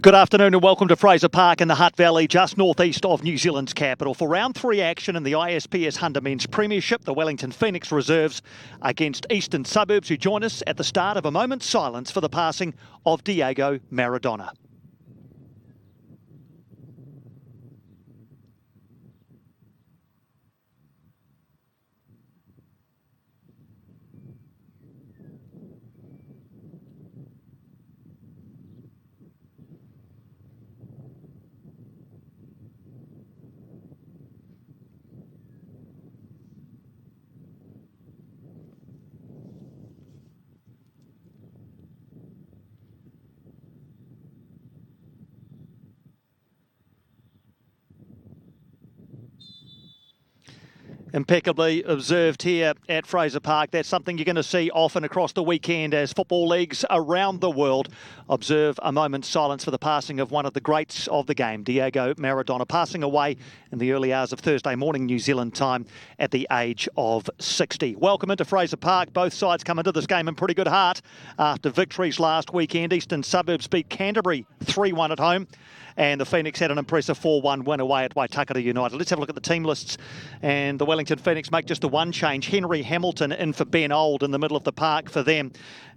Good afternoon and welcome to Fraser Park in the Hutt Valley, just northeast of New Zealand's capital. For round 3 action in the ISPS HANDA Men's Premiership, the Wellington Phoenix reserves against Eastern Suburbs, who join us at the start of a moment's silence for the passing of Diego Maradona. Impeccably observed here at Fraser Park. That's something you're going to see often across the weekend as football leagues around the world observe a moment's silence for the passing of one of the greats of the game, Diego Maradona, passing away in the early hours of Thursday morning New Zealand time at the age of 60. Welcome into Fraser Park. Both sides come into this game in pretty good heart after victories last weekend. Eastern Suburbs beat Canterbury 3-1 at home, and the Phoenix had an impressive 4-1 win away at Waitakere United. Let's have a look at the team lists. And the Wellington Phoenix make just the one change. Henry Hamilton in for Ben Old in the middle of the park for them.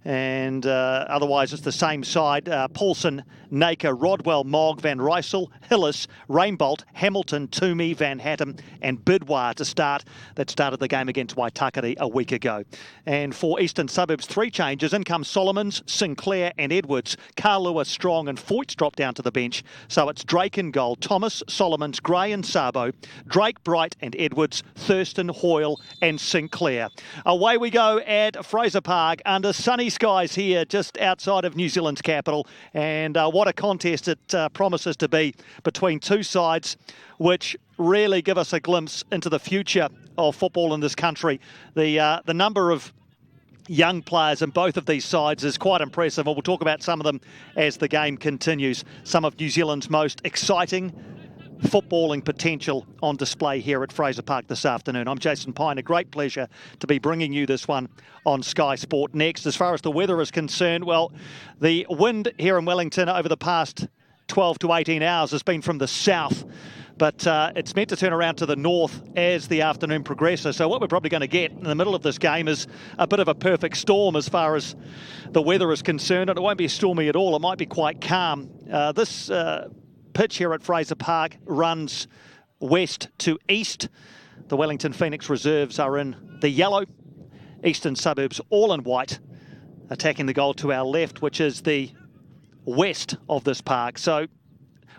And otherwise, it's the same side. Paulson, Naker, Rodwell, Mogg, Van Rysel, Hillis, Rainbolt, Hamilton, Toomey, Van Hattem and Bidwar to start. That started the game against Waitakere a week ago. And for Eastern Suburbs, 3 changes. In come Solomons, Sinclair and Edwards. Carl Lewis, Strong and Foyt's dropped down to the bench. So it's Drake in goal, Thomas, Solomons, Gray and Sabo, Drake, Bright and Edwards, Thurston, Hoyle and Sinclair. Away we go at Fraser Park under sunny skies here just outside of New Zealand's capital. And what a contest it promises to be between two sides which really give us a glimpse into the future of football in this country. The number of young players in both of these sides is quite impressive, and we'll talk about some of them as the game continues. Some of New Zealand's most exciting footballing potential on display here at Fraser Park this afternoon. I'm Jason Pine. A great pleasure to be bringing you this one on Sky Sport Next. As far as the weather is concerned, well, the wind here in Wellington over the past 12 to 18 hours has been from the south, but it's meant to turn around to the north as the afternoon progresses. So what we're probably going to get in the middle of this game is a bit of a perfect storm as far as the weather is concerned. And it won't be stormy at all. It might be quite calm. This pitch here at Fraser Park runs west to east. The Wellington Phoenix reserves are in the yellow. Eastern Suburbs all in white, attacking the goal to our left, which is the west of this park. So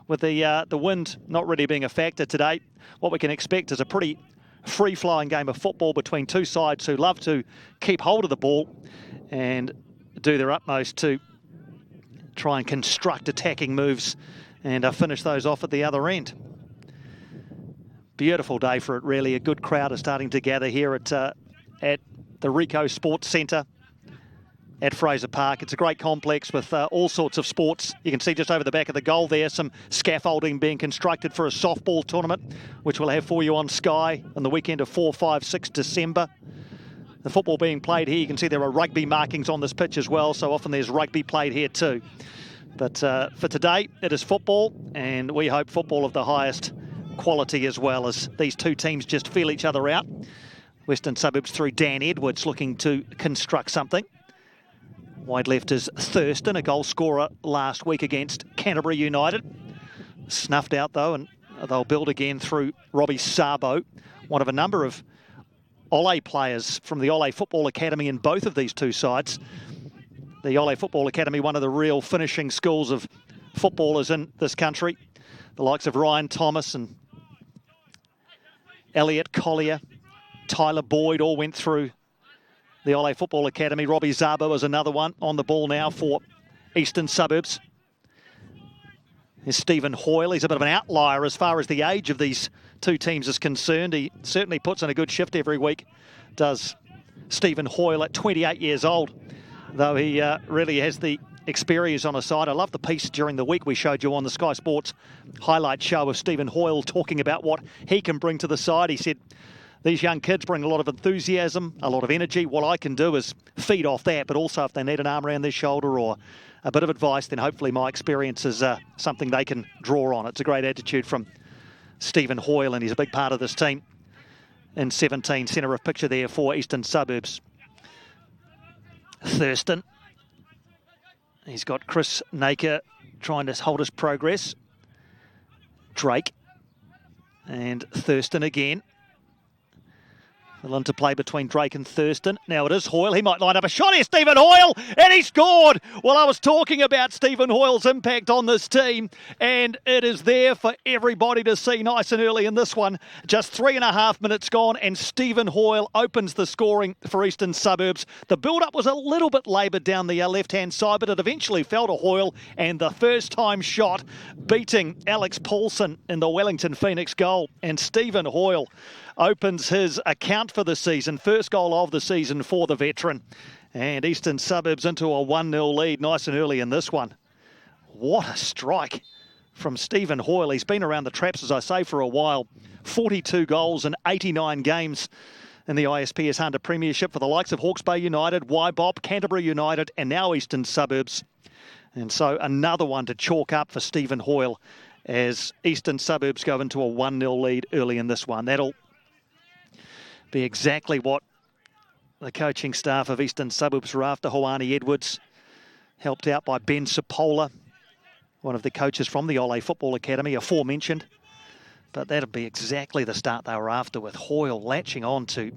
with the wind not really being a factor today, what we can expect is a pretty free-flowing game of football between two sides who love to keep hold of the ball and do their utmost to try and construct attacking moves and finish those off at the other end. Beautiful day for it, really. A good crowd is starting to gather here at the Rico Sports Centre at Fraser Park. It's a great complex with all sorts of sports. You can see just over the back of the goal there some scaffolding being constructed for a softball tournament, which we'll have for you on Sky on the weekend of 4, 5, 6 December. The football being played here, you can see there are rugby markings on this pitch as well, so often there's rugby played here too. But for today, it is football, and we hope football of the highest quality as well, as these two teams just feel each other out. Western Suburbs through Dan Edwards looking to construct something. Wide left is Thurston, a goal scorer last week against Canterbury United. Snuffed out though, and they'll build again through Robbie Sabo, one of a number of Ole players from the Ole Football Academy in both of these two sides. The Ole Football Academy, one of the real finishing schools of footballers in this country. The likes of Ryan Thomas and Elliot Collier, Tyler Boyd all went through the Ole Football Academy. Robbie Zabo is another one on the ball now for Eastern Suburbs. There's Stephen Hoyle. He's a bit of an outlier as far as the age of these two teams is concerned. He certainly puts in a good shift every week, does Stephen Hoyle at 28 years old, though he really has the experience on his side. I love the piece during the week we showed you on the Sky Sports highlight show of Stephen Hoyle talking about what he can bring to the side. He said These young kids bring a lot of enthusiasm, a lot of energy. What I can do is feed off that, but also if they need an arm around their shoulder or a bit of advice, then hopefully my experience is something they can draw on. It's a great attitude from Stephen Hoyle, and he's a big part of this team. In 17, centre of picture there for Eastern Suburbs. Thurston. He's got Chris Naker trying to hold his progress. Drake. And Thurston again. The interplay between Drake and Thurston. Now it is Hoyle. He might line up a shot here. Stephen Hoyle, and he scored. Well, I was talking about Stephen Hoyle's impact on this team, and it is there for everybody to see nice and early in this one. Just 3.5 minutes gone, and Stephen Hoyle opens the scoring for Eastern Suburbs. The build-up was a little bit laboured down the left-hand side, but it eventually fell to Hoyle, and the first-time shot beating Alex Paulson in the Wellington Phoenix goal. And Stephen Hoyle opens his account for the season. First goal of the season for the veteran. And Eastern Suburbs into a 1-0 lead nice and early in this one. What a strike from Stephen Hoyle. He's been around the traps, as I say, for a while. 42 goals in 89 games in the ISPS HANDA Premiership for the likes of Hawke's Bay United, Waibop, Canterbury United, and now Eastern Suburbs. And so another one to chalk up for Stephen Hoyle as Eastern Suburbs go into a 1-0 lead early in this one. That'll be exactly what the coaching staff of Eastern Suburbs were after. Hoani Edwards, helped out by Ben Sapola, one of the coaches from the Ole Football Academy, aforementioned. But that'll be exactly the start they were after, with Hoyle latching on to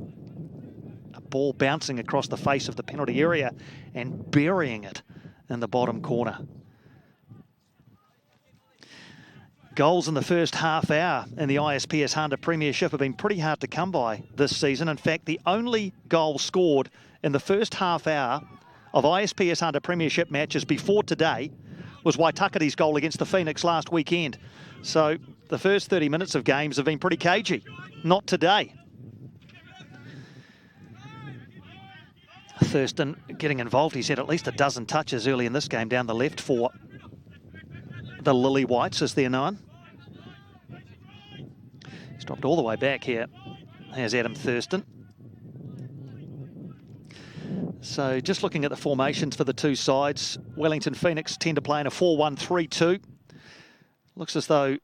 a ball bouncing across the face of the penalty area and burying it in the bottom corner. Goals in the first half hour in the ISPS HANDA Premiership have been pretty hard to come by this season. In fact, the only goal scored in the first half hour of ISPS HANDA Premiership matches before today was Waitakiti's goal against the Phoenix last weekend. So the first 30 minutes of games have been pretty cagey. Not today. Thurston getting involved. He's had at least a dozen touches early in this game down the left for the Lily Whites, as they're known. He's dropped all the way back here. There's Adam Thurston. So just looking at the formations for the two sides, Wellington Phoenix tend to play in a 4-1-3-2. Looks as though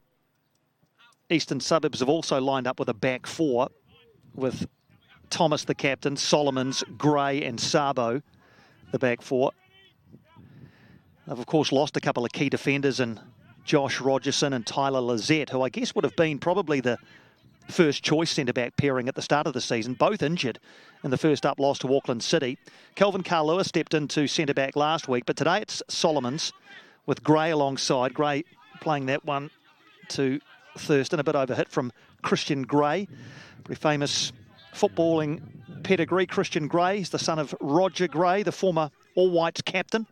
Eastern Suburbs have also lined up with a back four, with Thomas the captain, Solomons, Gray and Sabo the back four. They've of course lost a couple of key defenders in Josh Rogerson and Tyler Lizette, who I guess would have been probably the first choice centre-back pairing at the start of the season, both injured in the first up loss to Auckland City. Kelvin Carlua stepped into centre-back last week, but today it's Solomons with Gray alongside. Gray playing that one to Thurston, a bit overhit from Christian Gray. Pretty famous footballing pedigree, Christian Gray. He's the son of Roger Gray, the former All Whites captain.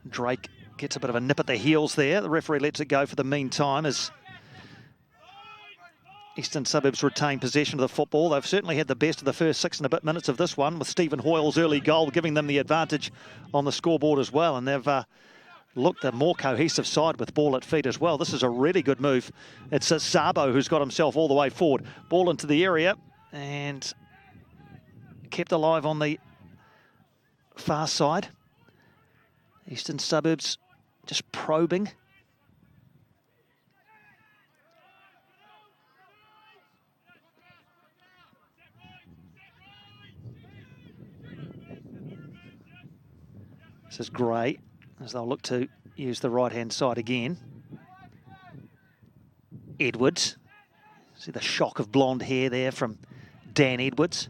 Drake gets a bit of a nip at the heels there. The referee lets it go for the meantime as Eastern Suburbs retain possession of the football. They've certainly had the best of the first 6 and a bit minutes of this one, with Stephen Hoyle's early goal giving them the advantage on the scoreboard as well. And they've looked a more cohesive side with ball at feet as well. This is a really good move. It's Sabo who's got himself all the way forward. Ball into the area and kept alive on the far side. Eastern Suburbs just probing. This is Gray, as they'll look to use the right-hand side again. Edwards. See the shock of blonde hair there from Dan Edwards.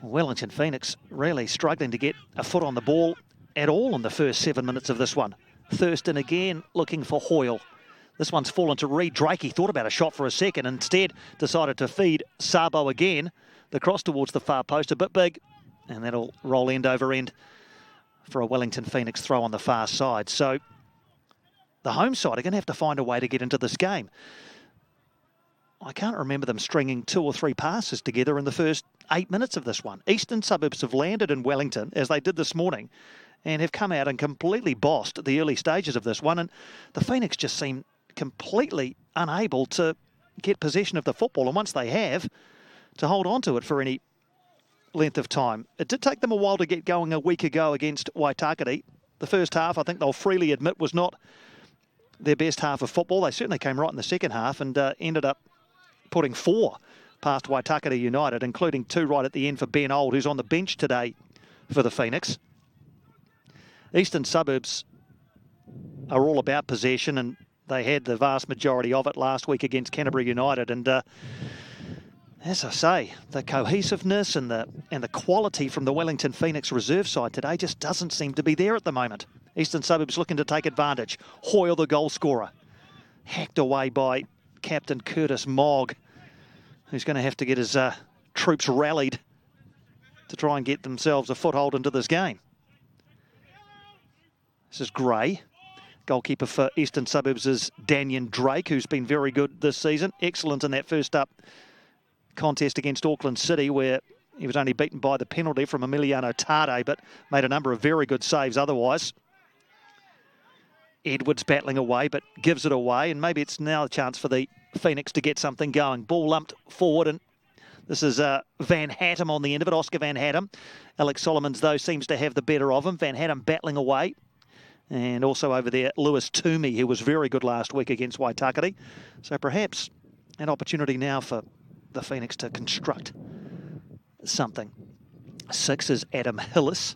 Wellington Phoenix really struggling to get a foot on the ball at all in the first 7 minutes of this one. Thurston again looking for Hoyle. This one's fallen to Reed Drake. He thought about a shot for a second, instead decided to feed Sabo again. The cross towards the far post, a bit big, and that'll roll end over end for a Wellington Phoenix throw on the far side. So the home side are going to have to find a way to get into this game. I can't remember them stringing 2 or 3 passes together in the first 8 minutes of this one. Eastern Suburbs have landed in Wellington, as they did this morning, and have come out and completely bossed the early stages of this one. And the Phoenix just seem completely unable to get possession of the football. And once they have, to hold on to it for any length of time. It did take them a while to get going a week ago against Waitakere. The first half, I think they'll freely admit, was not their best half of football. They certainly came right in the second half and ended up putting 4 past Waitakere United, including 2 right at the end for Ben Old, who's on the bench today for the Phoenix. Eastern Suburbs are all about possession, and they had the vast majority of it last week against Canterbury United. And as I say, the cohesiveness and the quality from the Wellington Phoenix reserve side today just doesn't seem to be there at the moment. Eastern Suburbs looking to take advantage. Hoyle, the goal scorer, hacked away by captain Curtis Mogg, who's going to have to get his troops rallied to try and get themselves a foothold into this game. This is Gray. Goalkeeper for Eastern Suburbs is Daniel Drake, who's been very good this season. Excellent in that first up contest against Auckland City, where he was only beaten by the penalty from Emiliano Tade, but made a number of very good saves otherwise. Edwards battling away, but gives it away, and maybe it's now a chance for the Phoenix to get something going. Ball lumped forward, and this is Van Hattem on the end of it, Oscar Van Hattem. Alex Solomons, though, seems to have the better of him. Van Hattem battling away. And also over there, Lewis Toomey, who was very good last week against Waitakere. So perhaps an opportunity now for the Phoenix to construct something. 6 is Adam Hillis.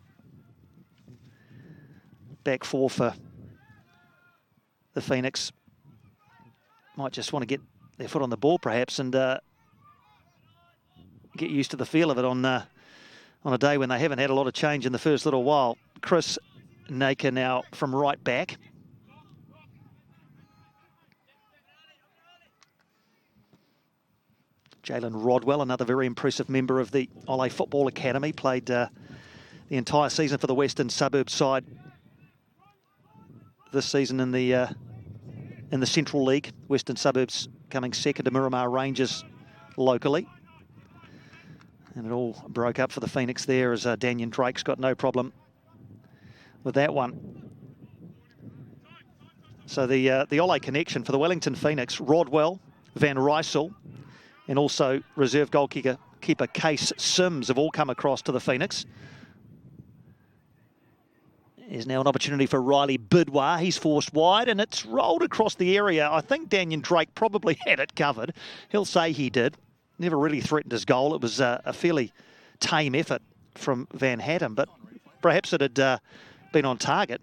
Back 4 for the Phoenix. Might just want to get their foot on the ball perhaps and get used to the feel of it on a day when they haven't had a lot of change in the first little while. Chris Naker now from right back. Jalen Rodwell, another very impressive member of the Ole Football Academy, played the entire season for the Western Suburbs side this season in the Central League. Western Suburbs coming second to Miramar Rangers locally. And it all broke up for the Phoenix there as Daniel Drake's got no problem with that one. So the Ole connection for the Wellington Phoenix, Rodwell, Van Rysel, and also reserve goalkeeper Case Sims have all come across to the Phoenix. There's now an opportunity for Riley Bidwar. He's forced wide and it's rolled across the area. I think Daniel Drake probably had it covered. He'll say he did. Never really threatened his goal. It was a fairly tame effort from Van Hattem, but perhaps it had been on target.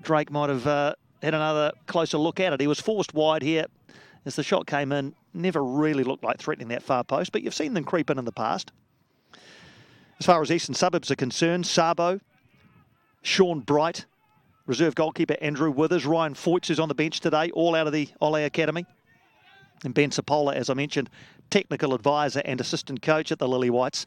Drake might have had another closer look at it. He was forced wide here as the shot came in. Never really looked like threatening that far post, but you've seen them creep in the past. As far as Eastern Suburbs are concerned, Sabo, Sean Bright, reserve goalkeeper Andrew Withers, Ryan Foyts, who's on the bench today, all out of the Ole Academy. And Ben Sapola, as I mentioned, technical advisor and assistant coach at the Lily Whites.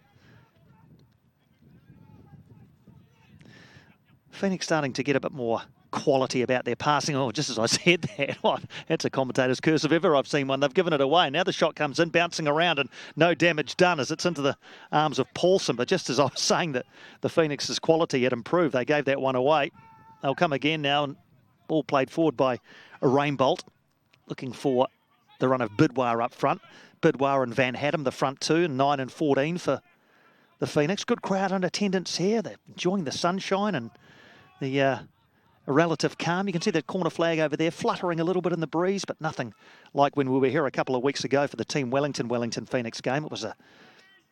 Phoenix starting to get a bit more quality about their passing. Oh, just as I said that, that's a commentator's curse if ever I've seen one. They've given it away. Now the shot comes in, bouncing around, and no damage done as it's into the arms of Paulson. But just as I was saying that the Phoenix's quality had improved, they gave that one away. They'll come again now, and ball played forward by Rainbolt, looking for the run of Bidwar up front. Bidwar and Van Hattem, the front two, 9 and 14 for the Phoenix. Good crowd in attendance here. They're enjoying the sunshine and the a relative calm. You can see that corner flag over there fluttering a little bit in the breeze, but nothing like when we were here a couple of weeks ago for the Team Wellington Phoenix game. It was a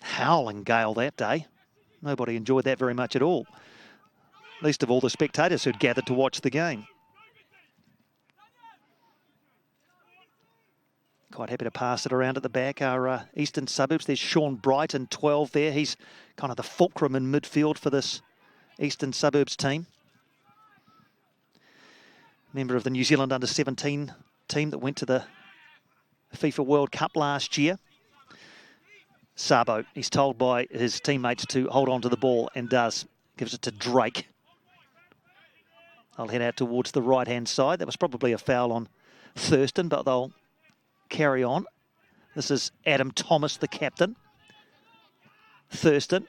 howling gale that day. Nobody enjoyed that very much at all. Least of all the spectators who'd gathered to watch the game. Quite happy to pass it around at the back. Our Eastern Suburbs, there's Sean Bright in 12 there. He's kind of the fulcrum in midfield for this Eastern Suburbs team. Member of the New Zealand under-17 team that went to the FIFA World Cup last year. Sabo, he's told by his teammates to hold on to the ball and does. Gives it to Drake. They'll head out towards the right-hand side. That was probably a foul on Thurston, but they'll carry on. This is Adam Thomas, the captain. Thurston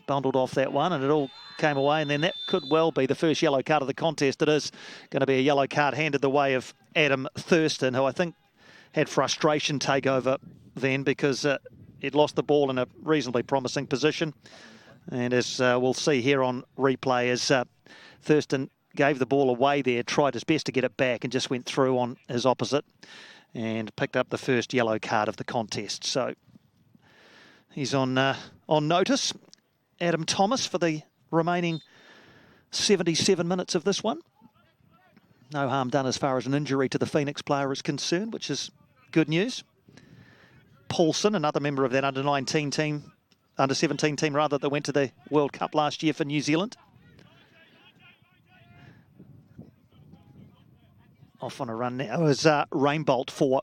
bundled off that one, and it all came away, and then that could well be the first yellow card of the contest. It is going to be a yellow card handed the way of Adam Thurston, who I think had frustration take over then because he'd lost the ball in a reasonably promising position. And as we'll see here on replay, as Thurston gave the ball away there, tried his best to get it back and just went through on his opposite and picked up the first yellow card of the contest. So he's on notice. Adam Thomas for the remaining 77 minutes of this one. No harm done as far as an injury to the Phoenix player is concerned, which is good news. Paulson, another member of that under-19 team, under-17 team rather, that went to the World Cup last year for New Zealand. Off on a run now is Rainbolt for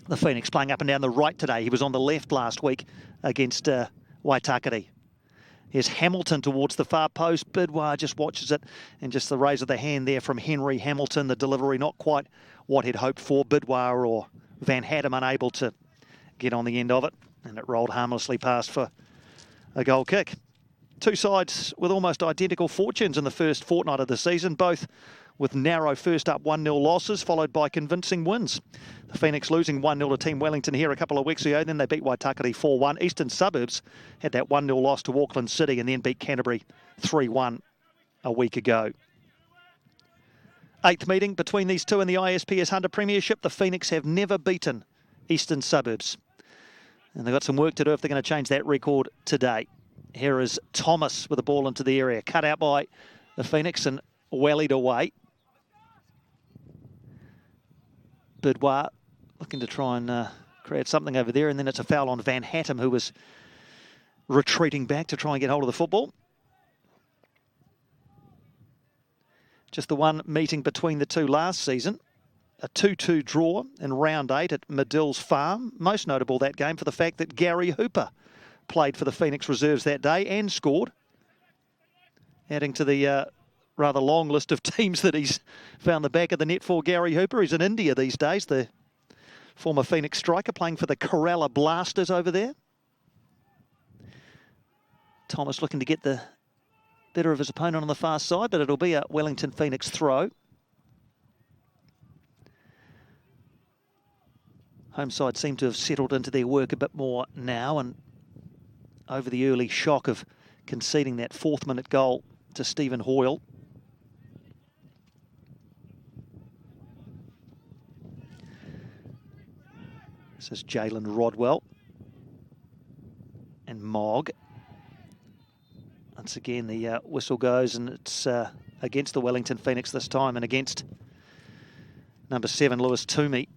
the Phoenix, playing up and down the right today. He was on the left last week against Waitakere. Here's Hamilton towards the far post. Bidwar just watches it, and just the raise of the hand there from Henry Hamilton. The delivery not quite what he'd hoped for. Bidwar or Van Hattem unable to get on the end of it, and it rolled harmlessly past for a goal kick. Two sides with almost identical fortunes in the first fortnight of the season, both with narrow first up 1-0 losses, followed by convincing wins. The Phoenix losing 1-0 to Team Wellington here a couple of weeks ago, then they beat Waitakere 4-1. Eastern Suburbs had that 1-0 loss to Auckland City and then beat Canterbury 3-1 a week ago. Eighth meeting between these two in the ISPS HANDA Premiership. The Phoenix have never beaten Eastern Suburbs, and they've got some work to do if they're going to change that record today. Here is Thomas with the ball into the area, cut out by the Phoenix and wellied away. Bidwar looking to try and create something over there, and then it's a foul on Van Hattem, who was retreating back to try and get hold of the football. Just the one meeting between the two last season. A 2-2 draw in round 8 at Medill's Farm. Most notable that game for the fact that Gary Hooper played for the Phoenix reserves that day and scored, adding to the rather long list of teams that he's found the back of the net for. Gary Hooper, he's in India these days, the former Phoenix striker, playing for the Kerala Blasters over there. Thomas looking to get the better of his opponent on the far side, but it'll be a Wellington Phoenix throw. Home side seem to have settled into their work a bit more now, and over the early shock of conceding that 4th minute goal to Stephen Hoyle. This is Jalen Rodwell and Mogg. Once again, the whistle goes, and it's against the Wellington Phoenix this time, and against number 7, Lewis Toomey.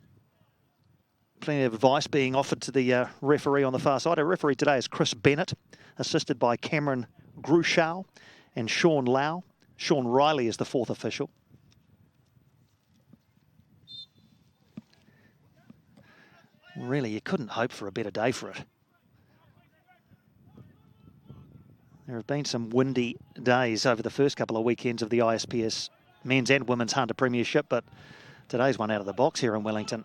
Plenty of advice being offered to the referee on the far side. Our referee today is Chris Bennett, assisted by Cameron Grushau and Sean Lau. Sean Riley is the 4th official. Really, you couldn't hope for a better day for it. There have been some windy days over the first couple of weekends of the ISPS men's and women's HANDA Premiership, but today's one out of the box here in Wellington.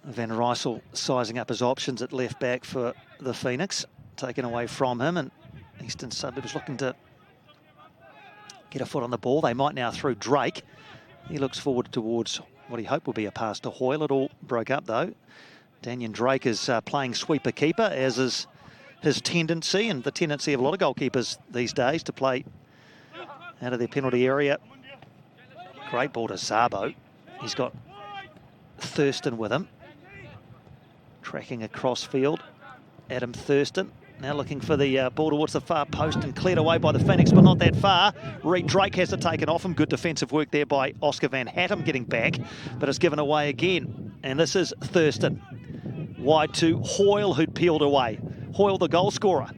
Van Rysel sizing up his options at left back for the Phoenix, taken away from him, and Eastern Suburbs looking to get a foot on the ball. They might now through Drake. He looks forward towards what he hoped will be a pass to Hoyle. It all broke up though. Daniel Drake is playing sweeper-keeper, as is his tendency, and the tendency of a lot of goalkeepers these days, to play out of their penalty area. Great ball to Sabo. He's got Thurston with him. Tracking across field. Adam Thurston now looking for the ball towards the far post, and cleared away by the Phoenix, but not that far. Reed Drake has it taken off him. Good defensive work there by Oscar Van Hattem getting back, but it's given away again. And this is Thurston. Wide to Hoyle, who'd peeled away. Hoyle, the goal scorer,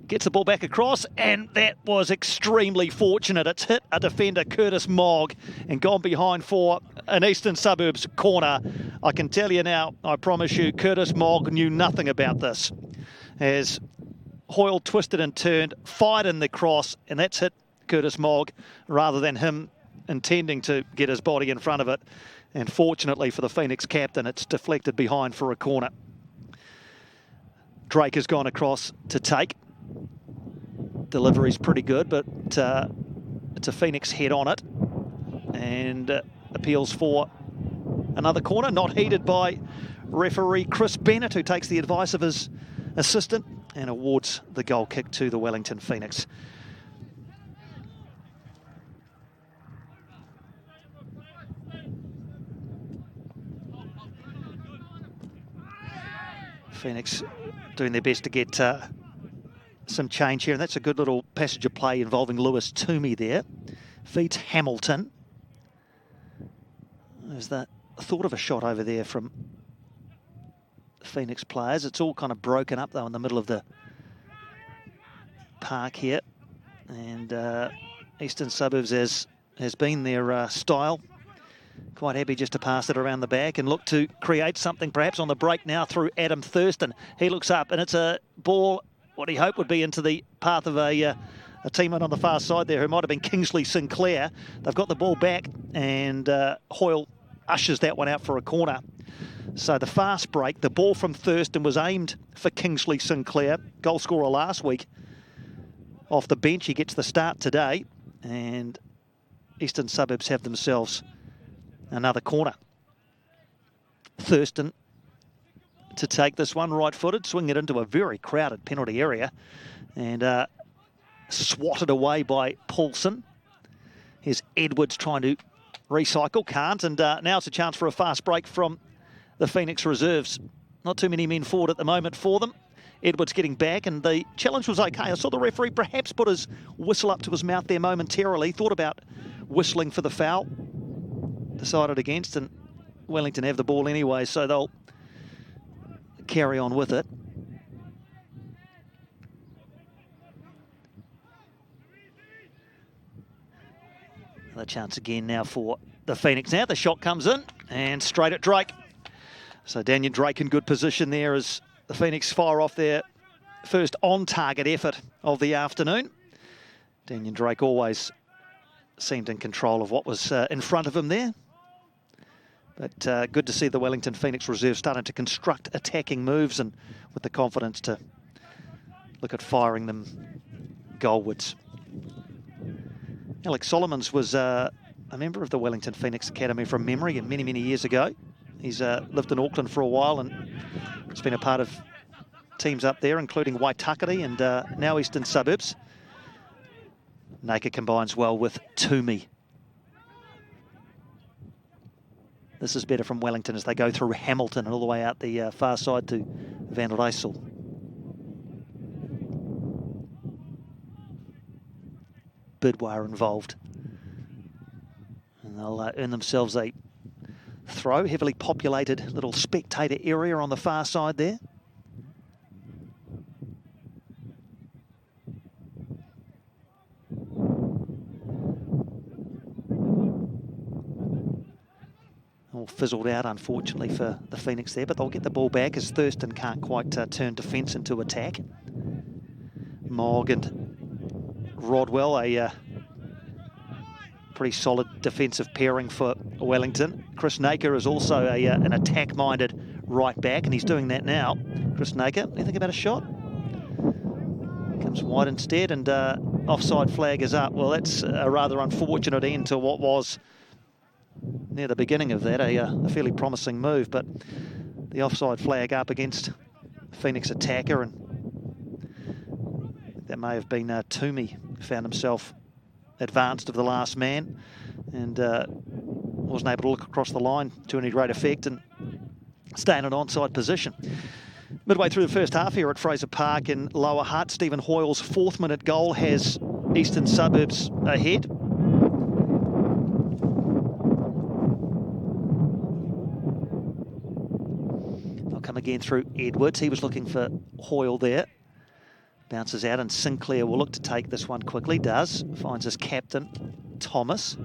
gets the ball back across, and that was extremely fortunate. It's hit a defender, Curtis Mogg, and gone behind for an Eastern Suburbs corner. I can tell you now, I promise you, Curtis Mogg knew nothing about this. As Hoyle twisted and turned, fired in the cross, and that's hit Curtis Mogg rather than him intending to get his body in front of it. And fortunately for the Phoenix captain, it's deflected behind for a corner. Drake has gone across to take. Delivery's pretty good, but it's a Phoenix head on it. And appeals for another corner, not heeded by referee Chris Bennett, who takes the advice of his assistant and awards the goal kick to the Wellington Phoenix. Phoenix doing their best to get some change here, and that's a good little passage of play involving Lewis Toomey there. Feeds Hamilton. There's that thought of a shot over there from Phoenix players. It's all kind of broken up though in the middle of the park here, and Eastern Suburbs has been their style. Quite happy just to pass it around the back and look to create something perhaps on the break now through Adam Thurston. He looks up and it's a ball, what he hoped would be into the path of a teammate on the far side there who might have been Kingsley Sinclair. They've got the ball back and Hoyle ushers that one out for a corner. So the fast break, the ball from Thurston was aimed for Kingsley Sinclair, goal scorer last week. Off the bench, he gets the start today, and Eastern Suburbs have themselves another corner. Thurston to take this one, right-footed, swing it into a very crowded penalty area, and swatted away by Paulson. Here's Edwards trying to recycle, can't, and now it's a chance for a fast break from the Phoenix reserves. Not too many men forward at the moment for them. Edwards getting back, and the challenge was okay. I saw the referee perhaps put his whistle up to his mouth there momentarily, thought about whistling for the foul, decided against, and Wellington have the ball anyway, so they'll carry on with it. Another chance again now for the Phoenix. Now the shot comes in and straight at Drake. So Daniel Drake in good position there as the Phoenix fire off their first on-target effort of the afternoon. Daniel Drake always seemed in control of what was in front of him there. But good to see the Wellington Phoenix reserve starting to construct attacking moves and with the confidence to look at firing them goalwards. Alex Solomons was a member of the Wellington Phoenix Academy from memory many, many years ago. He's lived in Auckland for a while and has been a part of teams up there, including Waitakere and now Eastern Suburbs. Naka combines well with Toomey. This is better from Wellington as they go through Hamilton and all the way out the far side to Van Rijssel. Bidwar involved. And they'll earn themselves a throw. Heavily populated little spectator area on the far side there. All fizzled out, unfortunately, for the Phoenix there, but they'll get the ball back as Thurston can't quite turn defence into attack. Mogg and Rodwell, a pretty solid defensive pairing for Wellington. Chris Naka is also an attack-minded right back, and he's doing that now. Chris Naka, anything about a shot? Comes wide instead, and offside flag is up. Well, that's a rather unfortunate end to what was near the beginning of that, a fairly promising move, but the offside flag up against Phoenix attacker, and that may have been Toomey, found himself advanced of the last man and wasn't able to look across the line to any great effect and stay in an onside position. Midway through the first half here at Fraser Park in Lower Hutt, Stephen Hoyle's 4th minute goal has Eastern Suburbs ahead. Come again through Edwards. He was looking for Hoyle there. Bounces out and Sinclair will look to take this one quickly. Does. Finds his captain, Thomas.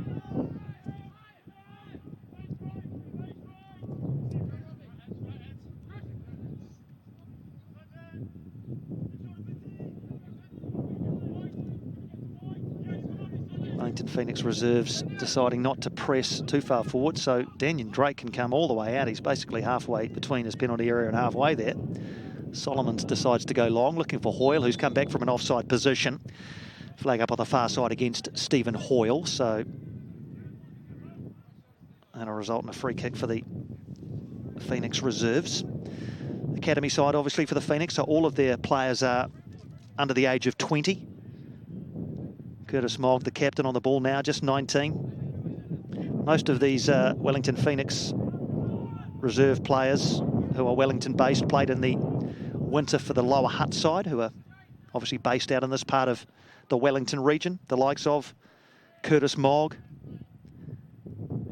Wellington Phoenix reserves deciding not to press too far forward, so Daniel Drake can come all the way out. He's basically halfway between his penalty area and halfway there. Solomons decides to go long, looking for Hoyle, who's come back from an offside position. Flag up on the far side against Stephen Hoyle, so that'll result in a free kick for the Phoenix reserves. Academy side, obviously, for the Phoenix, so all of their players are under the age of 20. Curtis Mogg, the captain, on the ball now, just 19. Most of these Wellington Phoenix reserve players who are Wellington-based played in the winter for the lower Hutt side, who are obviously based out in this part of the Wellington region. The likes of Curtis Mogg.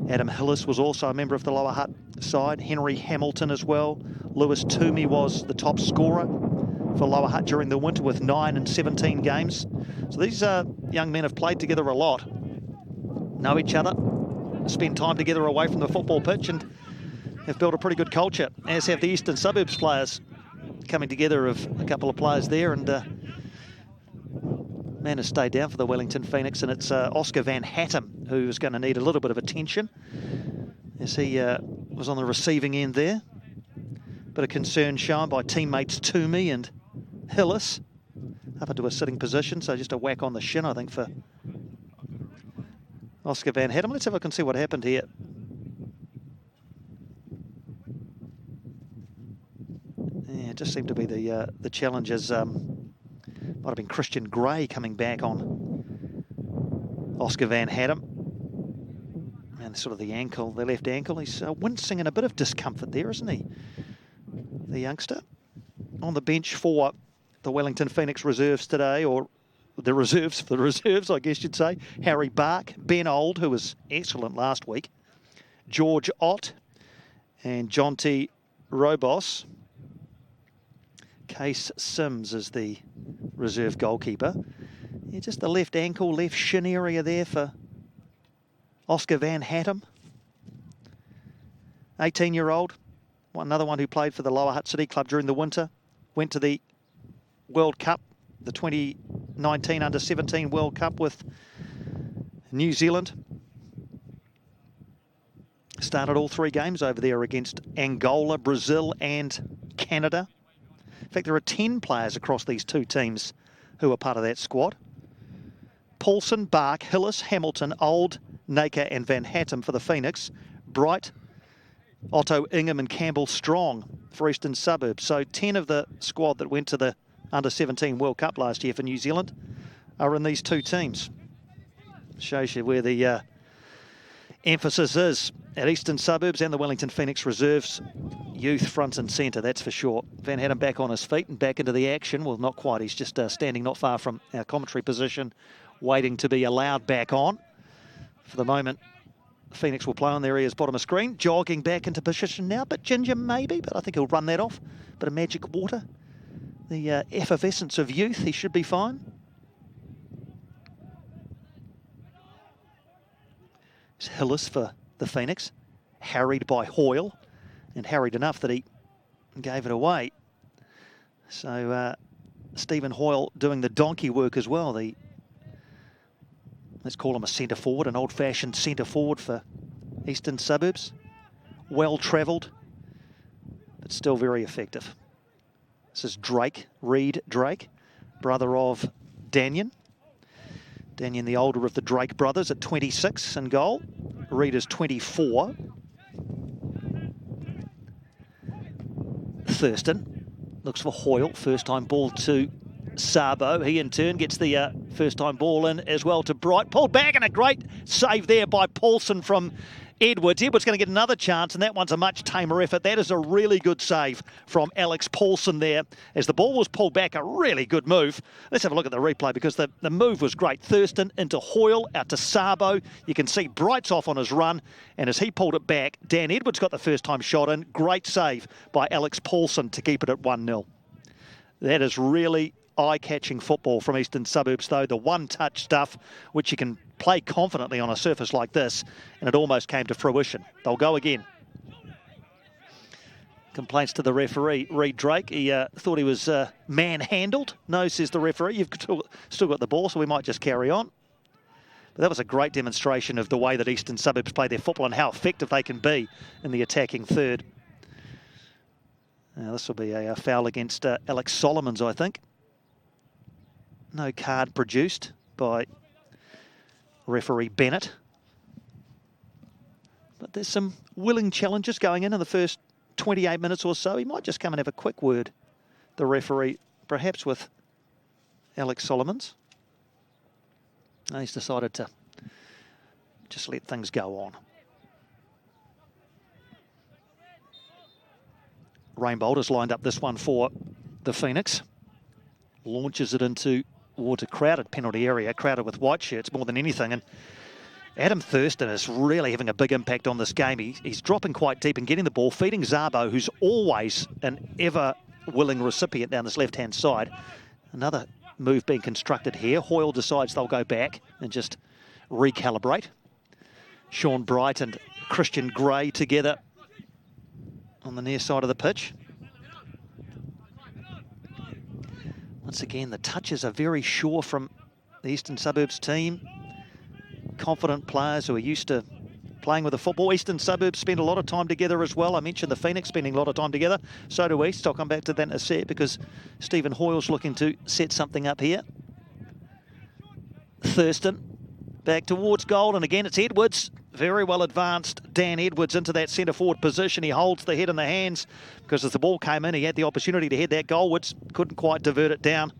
Adam Hillis was also a member of the lower Hutt side. Henry Hamilton as well. Lewis Toomey was the top scorer for lower Hutt during the winter with 9 and 17 games. So these young men have played together a lot, know each other, spend time together away from the football pitch, and have built a pretty good culture, as have the Eastern Suburbs players. Coming together of a couple of players there, and man has stayed down for the Wellington Phoenix, and it's Oscar Van Hattem who's going to need a little bit of attention, as he was on the receiving end there. Bit of concern shown by teammates Toomey and Hillis up into a sitting position, so just a whack on the shin, I think, for Oscar Van Hattem. Let's have a look and see what happened here. Yeah, it just seemed to be the challenges. Might have been Christian Gray coming back on Oscar Van Hattem. And sort of the ankle, the left ankle. He's wincing in a bit of discomfort there, isn't he? The youngster. On the bench for the Wellington Phoenix reserves today, or the reserves for the reserves, I guess you'd say. Harry Bark, Ben Old, who was excellent last week, George Ott, and Jonty Robos. Case Sims is the reserve goalkeeper. Yeah, just the left ankle, left shin area there for Oscar Van Hattem. 18-year-old, another one who played for the Lower Hutt City Club during the winter. Went to the World Cup, the 2019 Under-17 World Cup with New Zealand. Started all 3 games over there against Angola, Brazil and Canada. In fact, there are 10 players across these 2 teams who are part of that squad. Paulson, Bark, Hillis, Hamilton, Old, Naker and Van Hattem for the Phoenix. Bright, Otto, Ingham and Campbell Strong for Eastern Suburbs. So 10 of the squad that went to the Under-17 World Cup last year for New Zealand are in these 2 teams. Shows you where the emphasis is at Eastern Suburbs and the Wellington Phoenix reserves. Youth front and centre, that's for sure. Van Hattem back on his feet and back into the action. Well, not quite. He's just standing not far from our commentary position, waiting to be allowed back on. For the moment, Phoenix will play on their ears, bottom of screen. Jogging back into position now, but ginger maybe, but I think he'll run that off. Bit of magic water. The effervescence of youth, he should be fine. It's Hillis for the Phoenix, harried by Hoyle, and harried enough that he gave it away. So Stephen Hoyle doing the donkey work as well. Let's call him a centre forward, an old-fashioned centre forward for Eastern Suburbs. Well travelled, but still very effective. This is Drake, Reed Drake, brother of Danyon. Danyon, the older of the Drake brothers, at 26 in goal. Reed is 24. Thurston looks for Hoyle. First time ball to Sabo. He in turn gets the first time ball in as well to Bright. Pulled back, and a great save there by Paulson from Edwards. Edwards going to get another chance, and that one's a much tamer effort. That is a really good save from Alex Paulson there as the ball was pulled back. A really good move. Let's have a look at the replay because the move was great. Thurston into Hoyle, out to Sabo. You can see Bright's off on his run, and as he pulled it back, Dan Edwards got the first time shot in. Great save by Alex Paulson to keep it at 1-0. That is really eye-catching football from Eastern Suburbs, though. The one-touch stuff, which you can play confidently on a surface like this, and it almost came to fruition. They'll go again. Complaints to the referee, Reed Drake. He thought he was manhandled. No, says the referee, you've still got the ball, so we might just carry on. But that was a great demonstration of the way that Eastern Suburbs play their football and how effective they can be in the attacking third. Now this will be a foul against Alex Solomons, I think. No card produced by referee Bennett. But there's some willing challenges going in the first 28 minutes or so. He might just come and have a quick word, the referee, perhaps with Alex Solomons. No, he's decided to just let things go on. Rainbolt has lined up this one for the Phoenix. Launches it into towards a crowded penalty area, crowded with white shirts more than anything. And Adam Thurston is really having a big impact on this game. He's dropping quite deep and getting the ball, feeding Zabo, who's always an ever-willing recipient down this left-hand side. Another move being constructed here. Hoyle decides they'll go back and just recalibrate. Sean Bright and Christian Gray together on the near side of the pitch. Once again, the touches are very sure from the Eastern Suburbs team. Confident players who are used to playing with the football. Eastern Suburbs spend a lot of time together as well. I mentioned the Phoenix spending a lot of time together. So do East. I'll come back to that in a sec because Stephen Hoyle's looking to set something up here. Thurston back towards goal, and again it's Edwards. Very well advanced Dan Edwards into that centre forward position. He holds the head in the hands because as the ball came in, he had the opportunity to head that goalwards. Couldn't quite divert it down.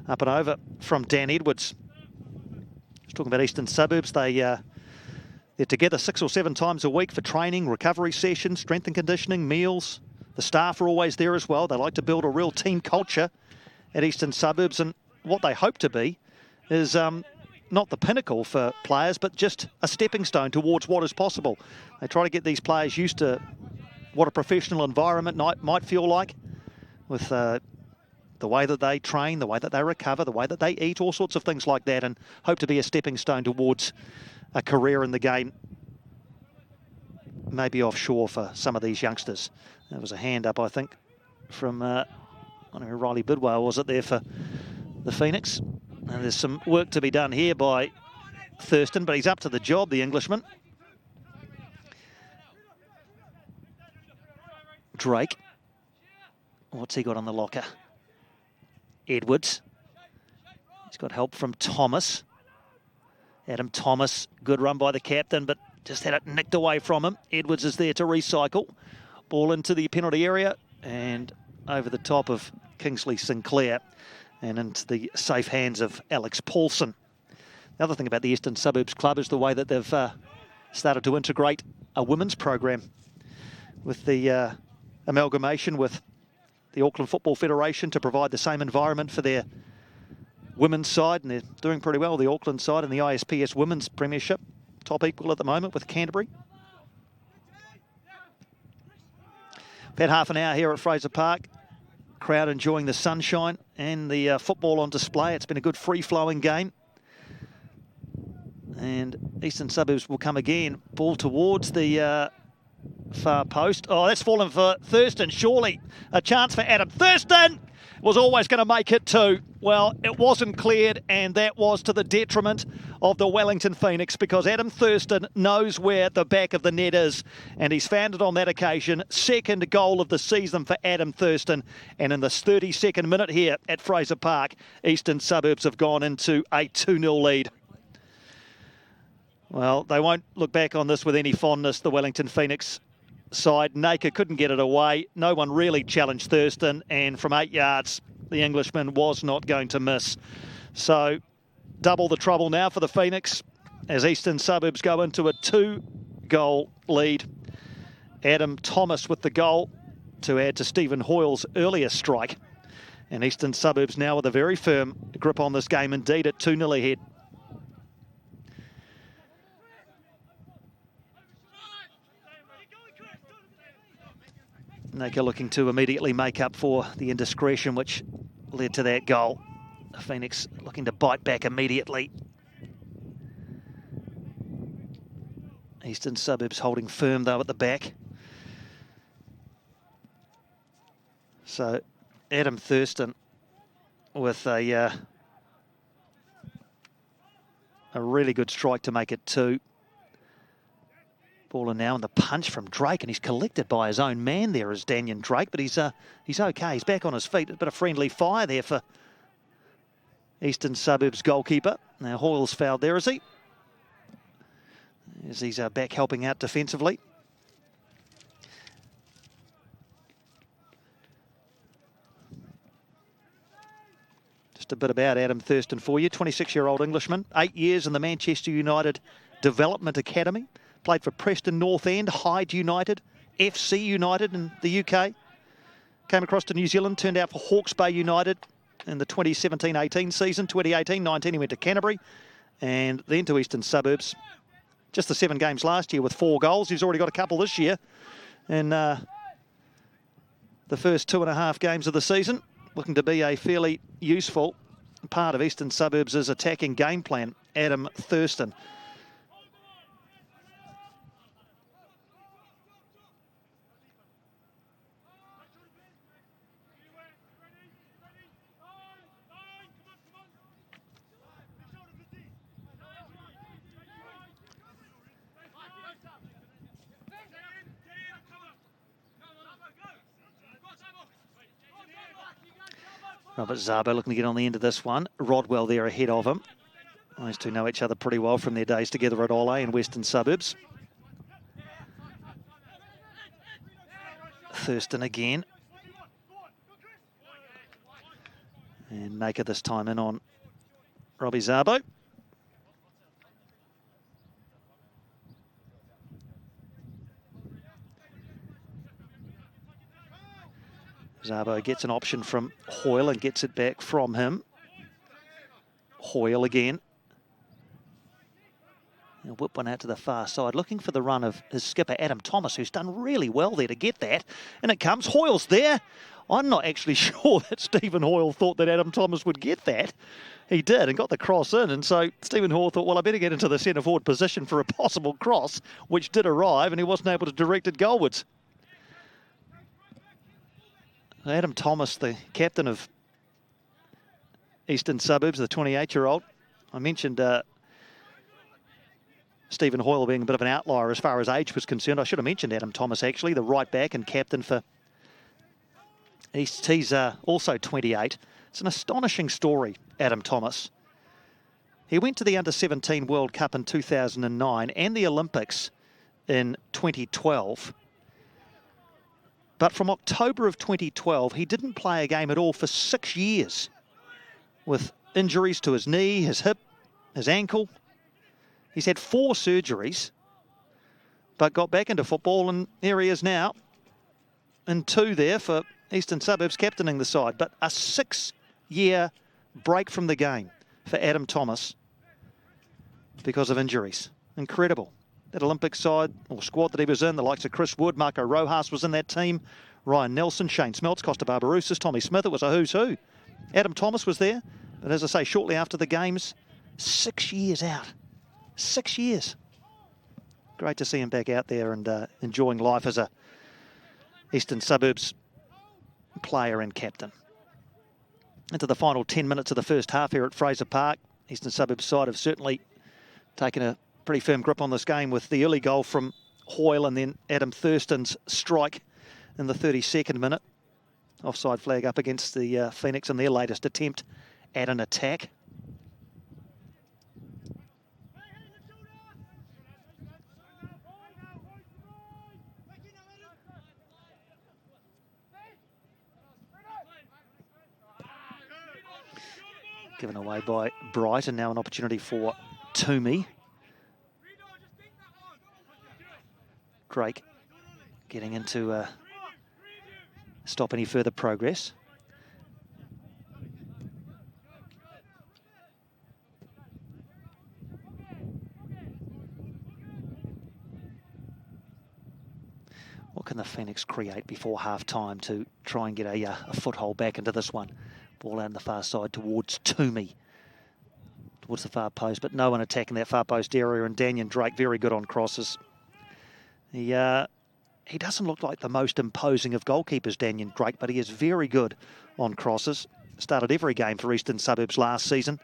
Up and over from Dan Edwards. Just talking about Eastern Suburbs, they're together 6 or 7 times a week for training, recovery sessions, strength and conditioning, meals. The staff are always there as well. They like to build a real team culture at Eastern Suburbs, and what they hope to be is not the pinnacle for players, but just a stepping stone towards what is possible. They try to get these players used to what a professional environment might feel like with the way that they train, the way that they recover, the way that they eat, all sorts of things like that, and hope to be a stepping stone towards a career in the game, maybe offshore for some of these youngsters. There was a hand up, I think, from I don't know, Riley Bidwell, was it there for the Phoenix? And there's some work to be done here by Thurston, but he's up to the job, the Englishman. Drake. What's he got on the locker? Edwards. He's got help from Thomas. Adam Thomas, good run by the captain, but just had it nicked away from him. Edwards is there to recycle. Ball into the penalty area and over the top of Kingsley Sinclair and into the safe hands of Alex Paulson. The other thing about the Eastern Suburbs Club is the way that they've started to integrate a women's program with the amalgamation with the Auckland Football Federation to provide the same environment for their women's side, and they're doing pretty well, the Auckland side in the ISPS Women's Premiership. Top equal at the moment with Canterbury. We've had half an hour here at Fraser Park. Crowd enjoying the sunshine and the football on display. It's been a good free-flowing game. And Eastern Suburbs will come again. Ball towards the far post. Oh, that's fallen for Thurston, surely. A chance for Adam Thurston. Was always going to make it too. Well, it wasn't cleared, and that was to the detriment of the Wellington Phoenix because Adam Thurston knows where the back of the net is, and he's found it on that occasion. Second goal of the season for Adam Thurston, and in this 32nd minute here at Fraser Park, Eastern Suburbs have gone into a 2-0 lead. Well, they won't look back on this with any fondness, the Wellington Phoenix side. Naker couldn't get it away. No one really challenged Thurston, and from 8 yards, the Englishman was not going to miss. So, double the trouble now for the Phoenix as Eastern Suburbs go into a 2-goal lead. Adam Thomas with the goal to add to Stephen Hoyle's earlier strike. And Eastern Suburbs now with a very firm grip on this game indeed at 2-0 ahead. Naker looking to immediately make up for the indiscretion which led to that goal. The Phoenix looking to bite back immediately. Eastern Suburbs holding firm though at the back. So Adam Thurston with a A really good strike to make it 2. Ball in now, and the punch from Drake, and he's collected by his own man there is Daniel Drake, but he's okay. He's back on his feet. A bit of friendly fire there for Eastern Suburbs goalkeeper. Now Hoyle's fouled there, is he? As he's back helping out defensively. Just a bit about Adam Thurston for you. 26-year-old Englishman, 8 years in the Manchester United Development Academy. Played for Preston North End, Hyde United, FC United in the UK. Came across to New Zealand, turned out for Hawke's Bay United in the 2017-18 season. 2018-19 he went to Canterbury and then to Eastern Suburbs. Just the 7 games last year with 4 goals. He's already got a couple this year in the first 2.5 games of the season. Looking to be a fairly useful part of Eastern Suburbs' attacking game plan, Adam Thurston. Robert Zabo looking to get on the end of this one. Rodwell there ahead of him. Those two know each other pretty well from their days together at Ole in Western Suburbs. Thurston again. And Naker this time in on Robbie Zabo. Zabo gets an option from Hoyle and gets it back from him. Hoyle again. He'll whip one out to the far side, looking for the run of his skipper, Adam Thomas, who's done really well there to get that. And it comes. Hoyle's there. I'm not actually sure that Stephen Hoyle thought that Adam Thomas would get that. He did and got the cross in. And so Stephen Hoyle thought, well, I better get into the centre forward position for a possible cross, which did arrive, and he wasn't able to direct it goalwards. Adam Thomas, the captain of Eastern Suburbs, the 28-year-old. I mentioned Stephen Hoyle being a bit of an outlier as far as age was concerned. I should have mentioned Adam Thomas, actually, the right back and captain for East. He's also 28. It's an astonishing story, Adam Thomas. He went to the Under-17 World Cup in 2009 and the Olympics in 2012. But from October of 2012, he didn't play a game at all for 6 years with injuries to his knee, his hip, his ankle. He's had 4 surgeries, but got back into football, and here he is now in 2 there for Eastern Suburbs, captaining the side. But a 6-year break from the game for Adam Thomas because of injuries. Incredible. That Olympic side or squad that he was in, the likes of Chris Wood, Marco Rojas was in that team, Ryan Nelson, Shane Smeltz, Costa Barbarouses, Tommy Smith. It was a who's who. Adam Thomas was there, but as I say, shortly after the games, 6 years out. 6 years. Great to see him back out there and enjoying life as a Eastern Suburbs player and captain. Into the final 10 minutes of the first half here at Fraser Park. Eastern Suburbs side have certainly taken a pretty firm grip on this game with the early goal from Hoyle and then Adam Thurston's strike in the 32nd minute. Offside flag up against the Phoenix in their latest attempt at an attack. Given away by Bright, and now an opportunity for Toomey. Drake getting into stop any further progress. What can the Phoenix create before half-time to try and get a foothold back into this one? Ball out on the far side towards Toomey, towards the far post, but no one attacking that far post area, and Daniel Drake very good on crosses. He doesn't look like the most imposing of goalkeepers, Daniel Drake, but he is very good on crosses. Started every game for Eastern Suburbs last season.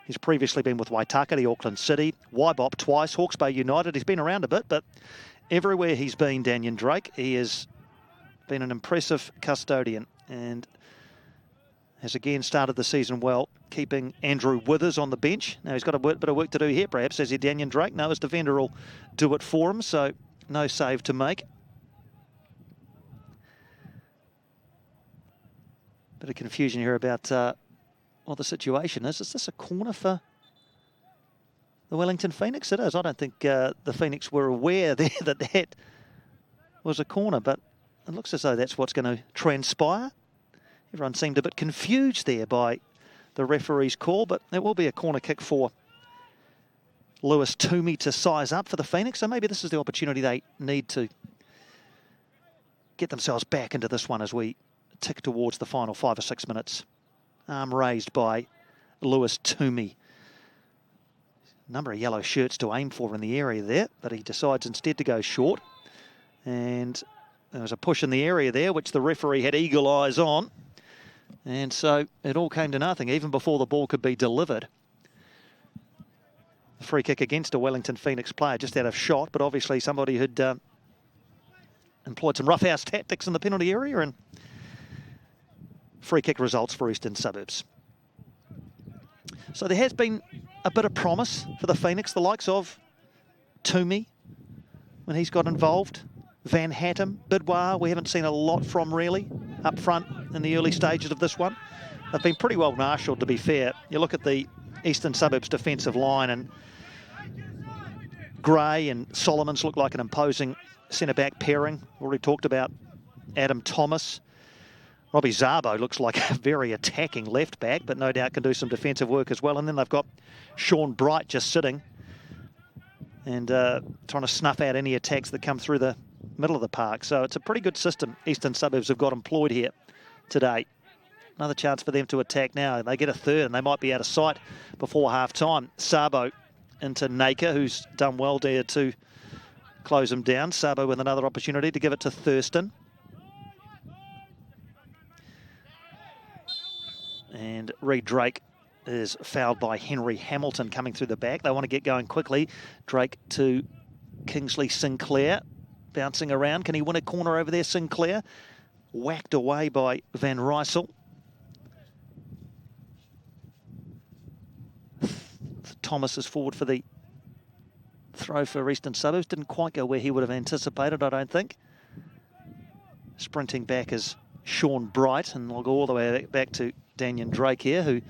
He's previously been with Waitakere, Auckland City, Waibop twice, Hawke's Bay United. He's been around a bit, but everywhere he's been, Daniel Drake, he has been an impressive custodian and has again started the season well, keeping Andrew Withers on the bench. Now he's got a bit of work to do here, perhaps, as he Daniel Drake. No, his defender will do it for him, so no save to make. Bit of confusion here about what the situation is. Is this a corner for the Wellington Phoenix? It is. I don't think the Phoenix were aware there that that was a corner, but it looks as though that's what's going to transpire. Everyone seemed a bit confused there by the referee's call, but it will be a corner kick for Lewis Toomey to size up for the Phoenix. So maybe this is the opportunity they need to get themselves back into this one as we tick towards the final 5 or 6 minutes. Arm raised by Lewis Toomey. Number of yellow shirts to aim for in the area there, but he decides instead to go short. And there was a push in the area there, which the referee had eagle eyes on. And so it all came to nothing, even before the ball could be delivered. A free kick against a Wellington Phoenix player, just out of shot, but obviously somebody who'd employed some roughhouse tactics in the penalty area, and free kick results for Eastern Suburbs. So there has been a bit of promise for the Phoenix, the likes of Toomey when he's got involved. Van Hattem, Bidwar, we haven't seen a lot from really up front in the early stages of this one. They've been pretty well marshalled, to be fair. You look at the Eastern Suburbs defensive line, and Gray and Solomons look like an imposing centre-back pairing. Already talked about Adam Thomas. Robbie Zabo looks like a very attacking left back, but no doubt can do some defensive work as well. And then they've got Sean Bright just sitting and trying to snuff out any attacks that come through the middle of the park. So it's a pretty good system Eastern Suburbs have got employed here today. Another chance for them to attack now. They get a third and they might be out of sight before half-time. Sabo into Naker, who's done well there to close him down. Sabo with another opportunity to give it to Thurston. And Reed Drake is fouled by Henry Hamilton coming through the back. They want to get going quickly. Drake to Kingsley Sinclair. Bouncing around. Can he win a corner over there, Sinclair? Whacked away by Van Rysel. Thomas is forward for the throw for Eastern Suburbs. Didn't quite go where he would have anticipated, I don't think. Sprinting back is Sean Bright, and we'll go all the way back to Daniel Drake here, who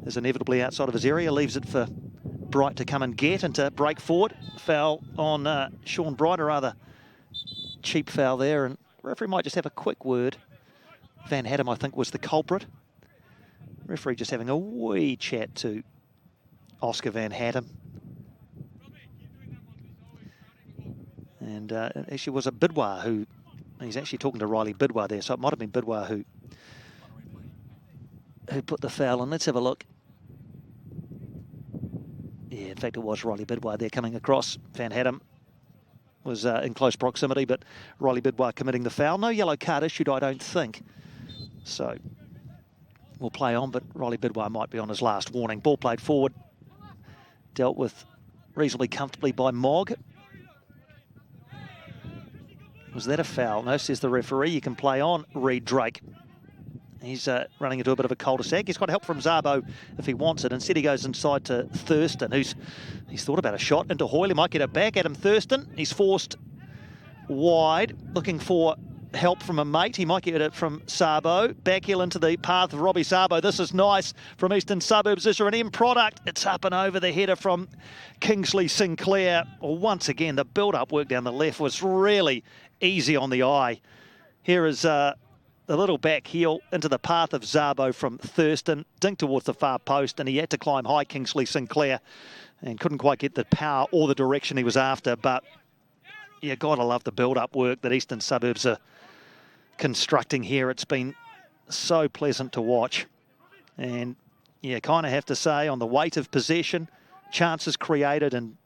is inevitably outside of his area. Leaves it for Bright to come and get and to break forward. Foul on Sean Bright, a rather cheap foul there, and referee might just have a quick word. Van Hattem, I think, was the culprit. Referee just having a wee chat to Oscar Van Hattem. And actually was a Bidwar who, he's actually talking to Riley Bidwar there, so it might have been Bidwar who put the foul on. Let's have a look. Yeah, in fact, it was Riley Bidwar there coming across. Van Hattem was in close proximity, but Riley Bidwar committing the foul. No yellow card issued, I don't think. So we'll play on, but Riley Bidwar might be on his last warning. Ball played forward. Dealt with reasonably comfortably by Mogg. Was that a foul? No, says the referee. You can play on. Reed Drake. He's running into a bit of a cul-de-sac. He's got help from Zabo if he wants it. Instead, he goes inside to Thurston, he's thought about a shot into Hoyle. He might get it back. Adam Thurston. He's forced wide, looking for help from a mate. He might get it from Sabo. Backheel into the path of Robbie Sabo. This is nice from Eastern Suburbs. Is there an end product? It's up and over the header from Kingsley Sinclair. Well, once again, the build-up work down the left was really easy on the eye. Here is the little back heel into the path of Zabo from Thurston. Dink towards the far post, and he had to climb high, Kingsley Sinclair, and couldn't quite get the power or the direction he was after. But you got to love the build-up work that Eastern Suburbs are constructing here. It's been so pleasant to watch. And you kind of have to say, on the weight of possession, chances created, and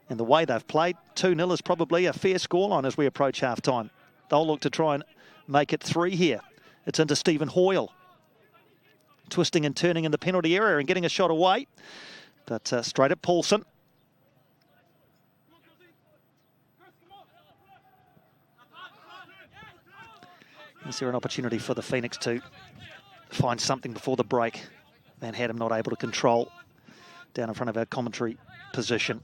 the way they've played, 2-0 is probably a fair scoreline as we approach half-time. They'll look to try and make it 3 here. It's into Stephen Hoyle. Twisting and turning in the penalty area and getting a shot away. But straight at Paulson. Is there an opportunity for the Phoenix to find something before the break? Van Hadden not able to control down in front of our commentary position.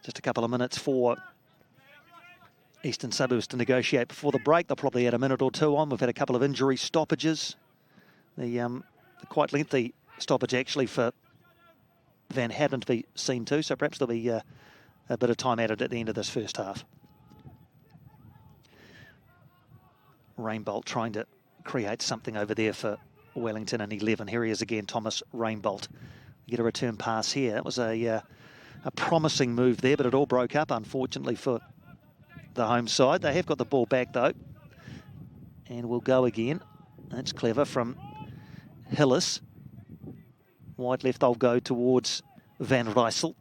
Just a couple of minutes for Eastern Suburbs to negotiate before the break. They'll probably add a minute or two on. We've had a couple of injury stoppages. The quite lengthy stoppage actually for Van Hadden to be seen to, so perhaps there'll be a bit of time added at the end of this first half. Rainbolt trying to create something over there for Wellington in 11. Here he is again, Thomas Rainbolt. Get a return pass here. That was a promising move there, but it all broke up, unfortunately, for the home side. They have got the ball back, though, and we'll go again. That's clever from Hillis. Wide left, they'll go towards Van Rysel.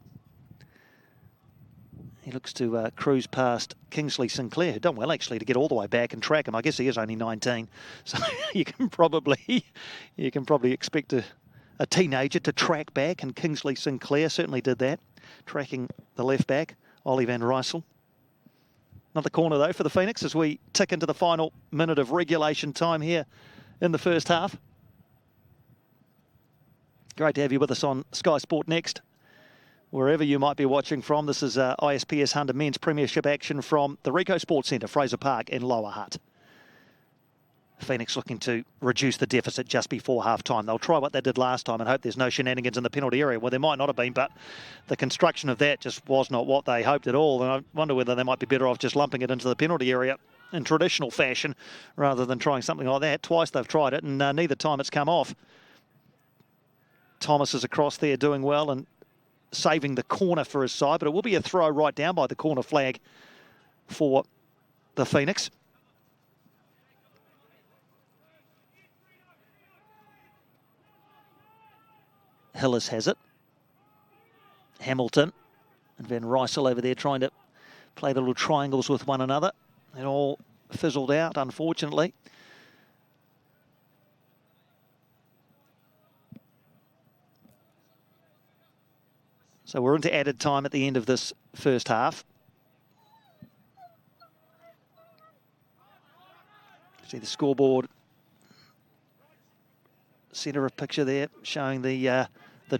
He looks to cruise past Kingsley Sinclair, who'd done well, actually, to get all the way back and track him. I guess he is only 19, so you can probably expect a teenager to track back, and Kingsley Sinclair certainly did that, tracking the left back, Ollie Van Rysel. Another corner, though, for the Phoenix as we tick into the final minute of regulation time here in the first half. Great to have you with us on Sky Sport Next, wherever you might be watching from. This is ISPS HANDA Men's Premiership action from the Ricoh Sports Centre, Fraser Park in Lower Hutt. Phoenix looking to reduce the deficit just before half-time. They'll try what they did last time and hope there's no shenanigans in the penalty area. Well, there might not have been, but the construction of that just was not what they hoped at all. And I wonder whether they might be better off just lumping it into the penalty area in traditional fashion rather than trying something like that. Twice they've tried it, and neither time it's come off. Thomas is across there doing well and saving the corner for his side, but it will be a throw right down by the corner flag for the Phoenix. Hillis has it. Hamilton and Van Rysel over there trying to play the little triangles with one another. It all fizzled out, unfortunately. So we're into added time at the end of this first half. See the scoreboard, centre of picture there, showing the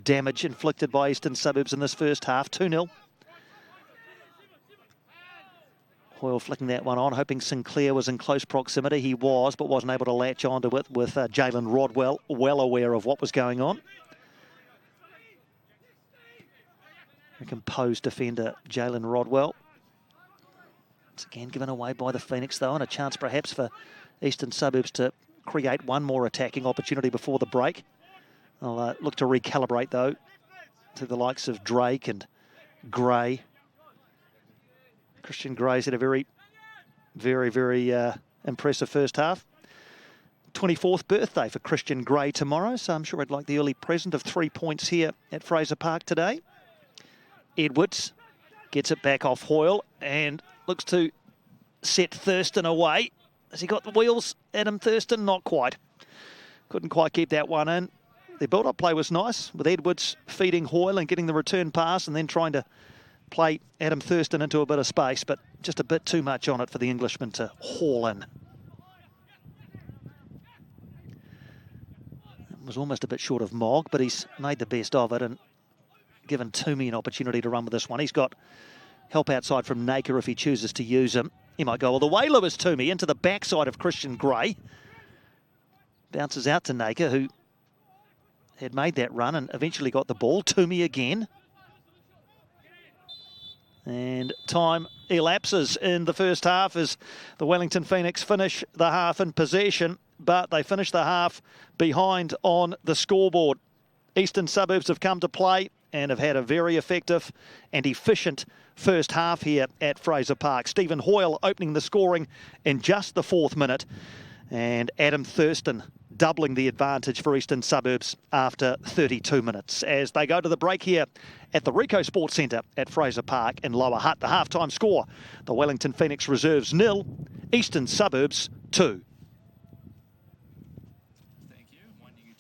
damage inflicted by Eastern Suburbs in this first half. 2-0. Hoyle flicking that one on, hoping Sinclair was in close proximity. He was, but wasn't able to latch onto it with Jalen Rodwell, well aware of what was going on. A composed defender, Jalen Rodwell. It's again given away by the Phoenix, though, and a chance perhaps for Eastern Suburbs to create one more attacking opportunity before the break. I'll look to recalibrate, though, to the likes of Drake and Gray. Christian Gray's had a very, very impressive first half. 24th birthday for Christian Gray tomorrow, so I'm sure I'd like the early present of 3 points here at Fraser Park today. Edwards gets it back off Hoyle and looks to set Thurston away. Has he got the wheels, Adam Thurston? Not quite. Couldn't quite keep that one in. The build-up play was nice, with Edwards feeding Hoyle and getting the return pass and then trying to play Adam Thurston into a bit of space, but just a bit too much on it for the Englishman to haul in. It was almost a bit short of Mogg, but he's made the best of it and given Toomey an opportunity to run with this one. He's got help outside from Naker if he chooses to use him. He might go all the way, Lewis Toomey, into the backside of Christian Gray. Bounces out to Naker, who had made that run and eventually got the ball. Toomey again. And time elapses in the first half as the Wellington Phoenix finish the half in possession, but they finish the half behind on the scoreboard. Eastern Suburbs have come to play and have had a very effective and efficient first half here at Fraser Park. Stephen Hoyle opening the scoring in just the 4th minute, and Adam Thurston doubling the advantage for Eastern Suburbs after 32 minutes. As they go to the break here at the Ricoh Sports Centre at Fraser Park in Lower Hutt, the halftime score, the Wellington Phoenix Reserves 0, Eastern Suburbs 2. Thank you. One you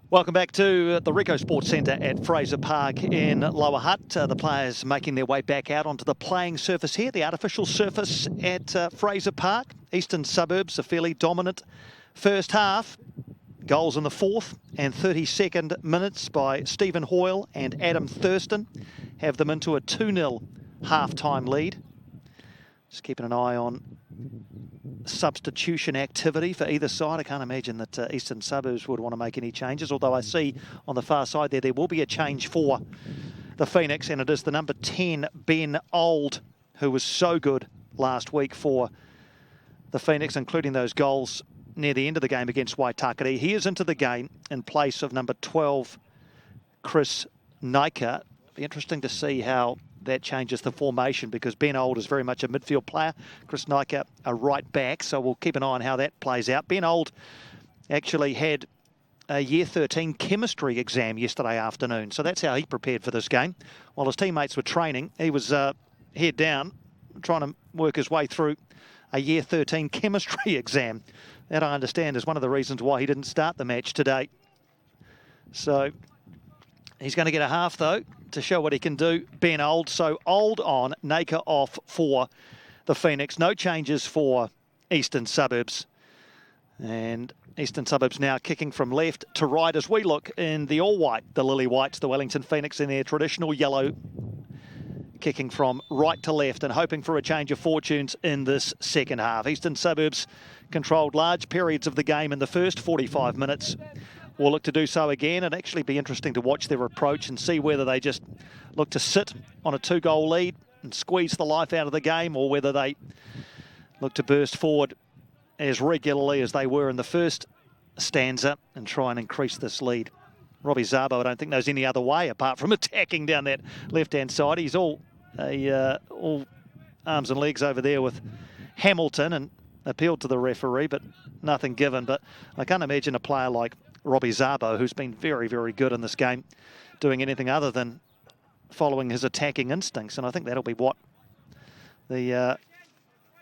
Welcome back to the Ricoh Sports Centre at Fraser Park in Lower Hutt. The players making their way back out onto the playing surface here, the artificial surface at Fraser Park. Eastern Suburbs, a fairly dominant first half. Goals in the 4th and 32nd minutes by Stephen Hoyle and Adam Thurston have them into a 2-0 half-time lead. Just keeping an eye on substitution activity for either side. I can't imagine that Eastern Suburbs would want to make any changes, although I see on the far side there will be a change for the Phoenix, and it is the number 10, Ben Old, who was so good last week for the Phoenix, including those goals near the end of the game against Waitakere. He is into the game in place of number 12, Chris Nika. Be interesting to see how that changes the formation, because Ben Old is very much a midfield player. Chris Nika a right back, so we'll keep an eye on how that plays out. Ben Old actually had a Year 13 chemistry exam yesterday afternoon, so that's how he prepared for this game. While his teammates were training, he was head down, trying to work his way through a Year 13 chemistry exam. That, I understand, is one of the reasons why he didn't start the match today. So he's going to get a half, though, to show what he can do, Ben Old. So Old on, Naka off for the Phoenix. No changes for Eastern Suburbs. And Eastern Suburbs now kicking from left to right as we look in the all-white, the Lily Whites, the Wellington Phoenix in their traditional yellow, kicking from right to left and hoping for a change of fortunes in this second half. Eastern Suburbs controlled large periods of the game in the first 45 minutes. Will look to do so again. It'd actually be interesting to watch their approach and see whether they just look to sit on a 2-goal lead and squeeze the life out of the game, or whether they look to burst forward as regularly as they were in the first stanza and try and increase this lead. Robbie Zabo, I don't think knows any other way apart from attacking down that left-hand side. He's all arms and legs over there with Hamilton and appealed to the referee, but nothing given. But I can't imagine a player like Robbie Zabo, who's been very, very good in this game, doing anything other than following his attacking instincts. And I think that'll be what the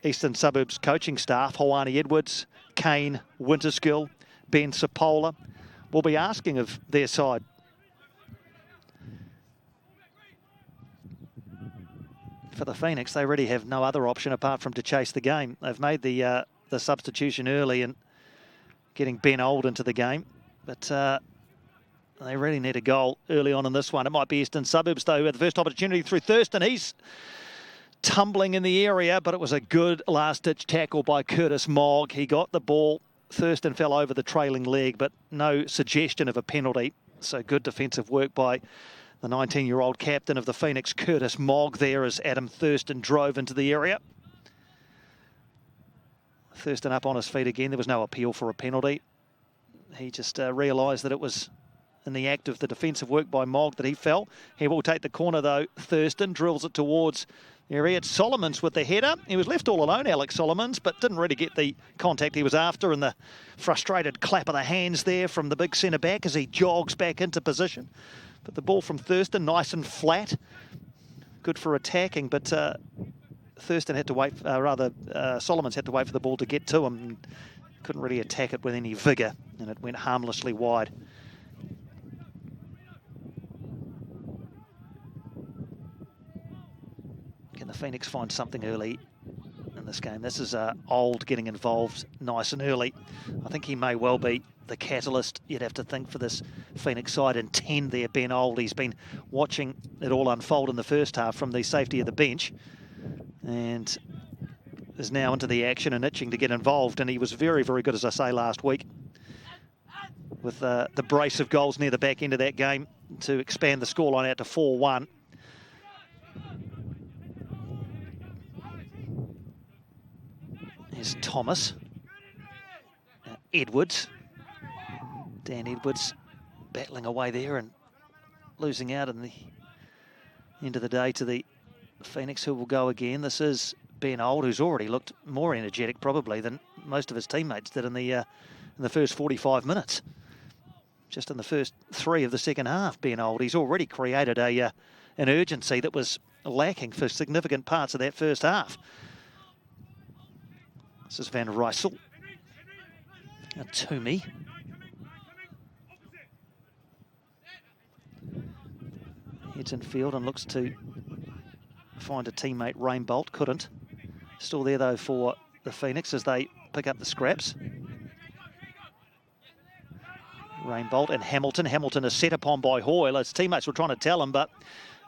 Eastern Suburbs coaching staff, Hawani Edwards, Kane, Winterskill, Ben Sapola, will be asking of their side. For the Phoenix, they really have no other option apart from to chase the game. They've made the substitution early and getting Ben Old into the game, but they really need a goal early on in this one. It might be Eastern Suburbs, though, who had the first opportunity through Thurston. He's tumbling in the area, but it was a good last-ditch tackle by Curtis Mogg. He got the ball. Thurston fell over the trailing leg, but no suggestion of a penalty. So good defensive work by the 19-year-old captain of the Phoenix, Curtis Mogg, there as Adam Thurston drove into the area. Thurston up on his feet again. There was no appeal for a penalty. He just realised that it was in the act of the defensive work by Mogg that he fell. He will take the corner, though. Thurston drills it towards the area. It's Solomons with the header. He was left all alone, Alex Solomons, but didn't really get the contact he was after, and the frustrated clap of the hands there from the big centre-back as he jogs back into position. But the ball from Thurston, nice and flat. Good for attacking, but Thurston had to wait, Solomons had to wait for the ball to get to him. Couldn't really attack it with any vigour, and it went harmlessly wide. Can the Phoenix find something early in this game? This is Old getting involved nice and early. I think he may well be the catalyst, you'd have to think, for this Phoenix side. And 10 there, Ben Old. He's been watching it all unfold in the first half from the safety of the bench, and is now into the action and itching to get involved. And he was very, very good, as I say, last week, with the brace of goals near the back end of that game to expand the scoreline out to 4-1. Here's Thomas. Edwards. Dan Edwards battling away there and losing out in the end of the day to the Phoenix, who will go again. This is Ben Old, who's already looked more energetic probably than most of his teammates did in the first 45 minutes. Just in the first 3 of the second half, Ben Old, he's already created an urgency that was lacking for significant parts of that first half. This is Van Rysel. Toomey. Heads in field and looks to find a teammate. Rainbolt couldn't. Still there though for the Phoenix as they pick up the scraps. Rainbolt and Hamilton. Hamilton is set upon by Hoyle. His teammates were trying to tell him, but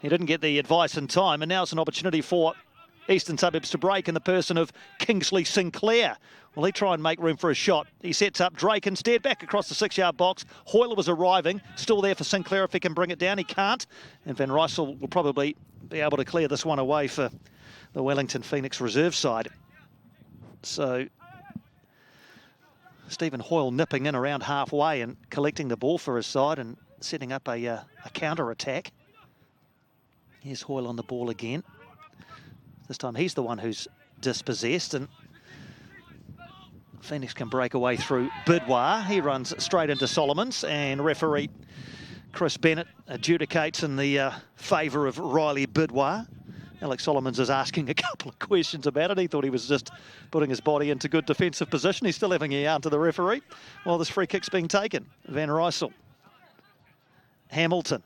he didn't get the advice in time. And now it's an opportunity for Eastern Suburbs to break in the person of Kingsley Sinclair. Will he try and make room for a shot? He sets up Drake instead, back across the 6-yard box. Hoyle was arriving, still there for Sinclair if he can bring it down. He can't. And Van Rysel will probably be able to clear this one away for the Wellington Phoenix reserve side. So Stephen Hoyle nipping in around halfway and collecting the ball for his side and setting up a counter-attack. Here's Hoyle on the ball again. This time he's the one who's dispossessed, and Phoenix can break away through Bidwar. He runs straight into Solomons, and referee Chris Bennett adjudicates in the favour of Riley Bidwar. Alex Solomons is asking a couple of questions about it. He thought he was just putting his body into good defensive position. He's still having a yarn to the referee while this free kick's being taken. Van Rysel. Hamilton.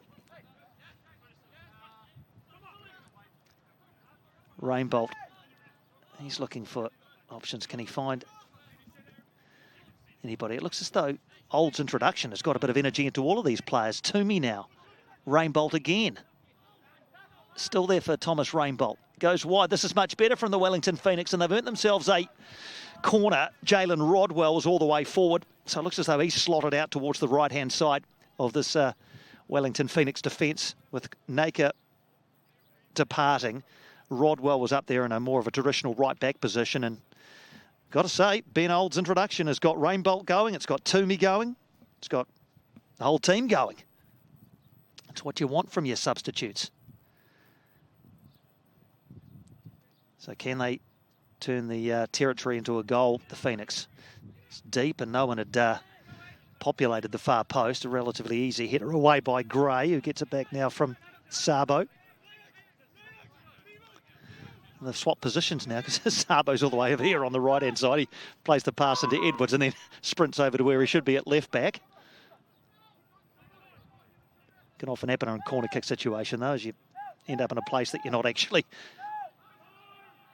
Rainbolt. He's looking for options. Can he find anybody? It looks as though Old's introduction has got a bit of energy into all of these players. Toomey now. Rainbolt again. Still there for Thomas Rainbolt. Goes wide. This is much better from the Wellington Phoenix, and they've earned themselves a corner. Jalen Rodwell was all the way forward, so it looks as though he's slotted out towards the right-hand side of this Wellington Phoenix defence, with Naker departing. Rodwell was up there in a more of a traditional right-back position, and got to say, Ben Old's introduction has got Rainbolt going, it's got Toomey going, it's got the whole team going. That's what you want from your substitutes. So can they turn the territory into a goal, the Phoenix? It's deep, and no one had populated the far post. A relatively easy header away by Gray, who gets it back now from Sabo. And they've swapped positions now because Sabo's all the way over here on the right-hand side. He plays the pass into Edwards and then sprints over to where he should be at left-back. Can often happen in a corner kick situation, though, as you end up in a place that you're not actually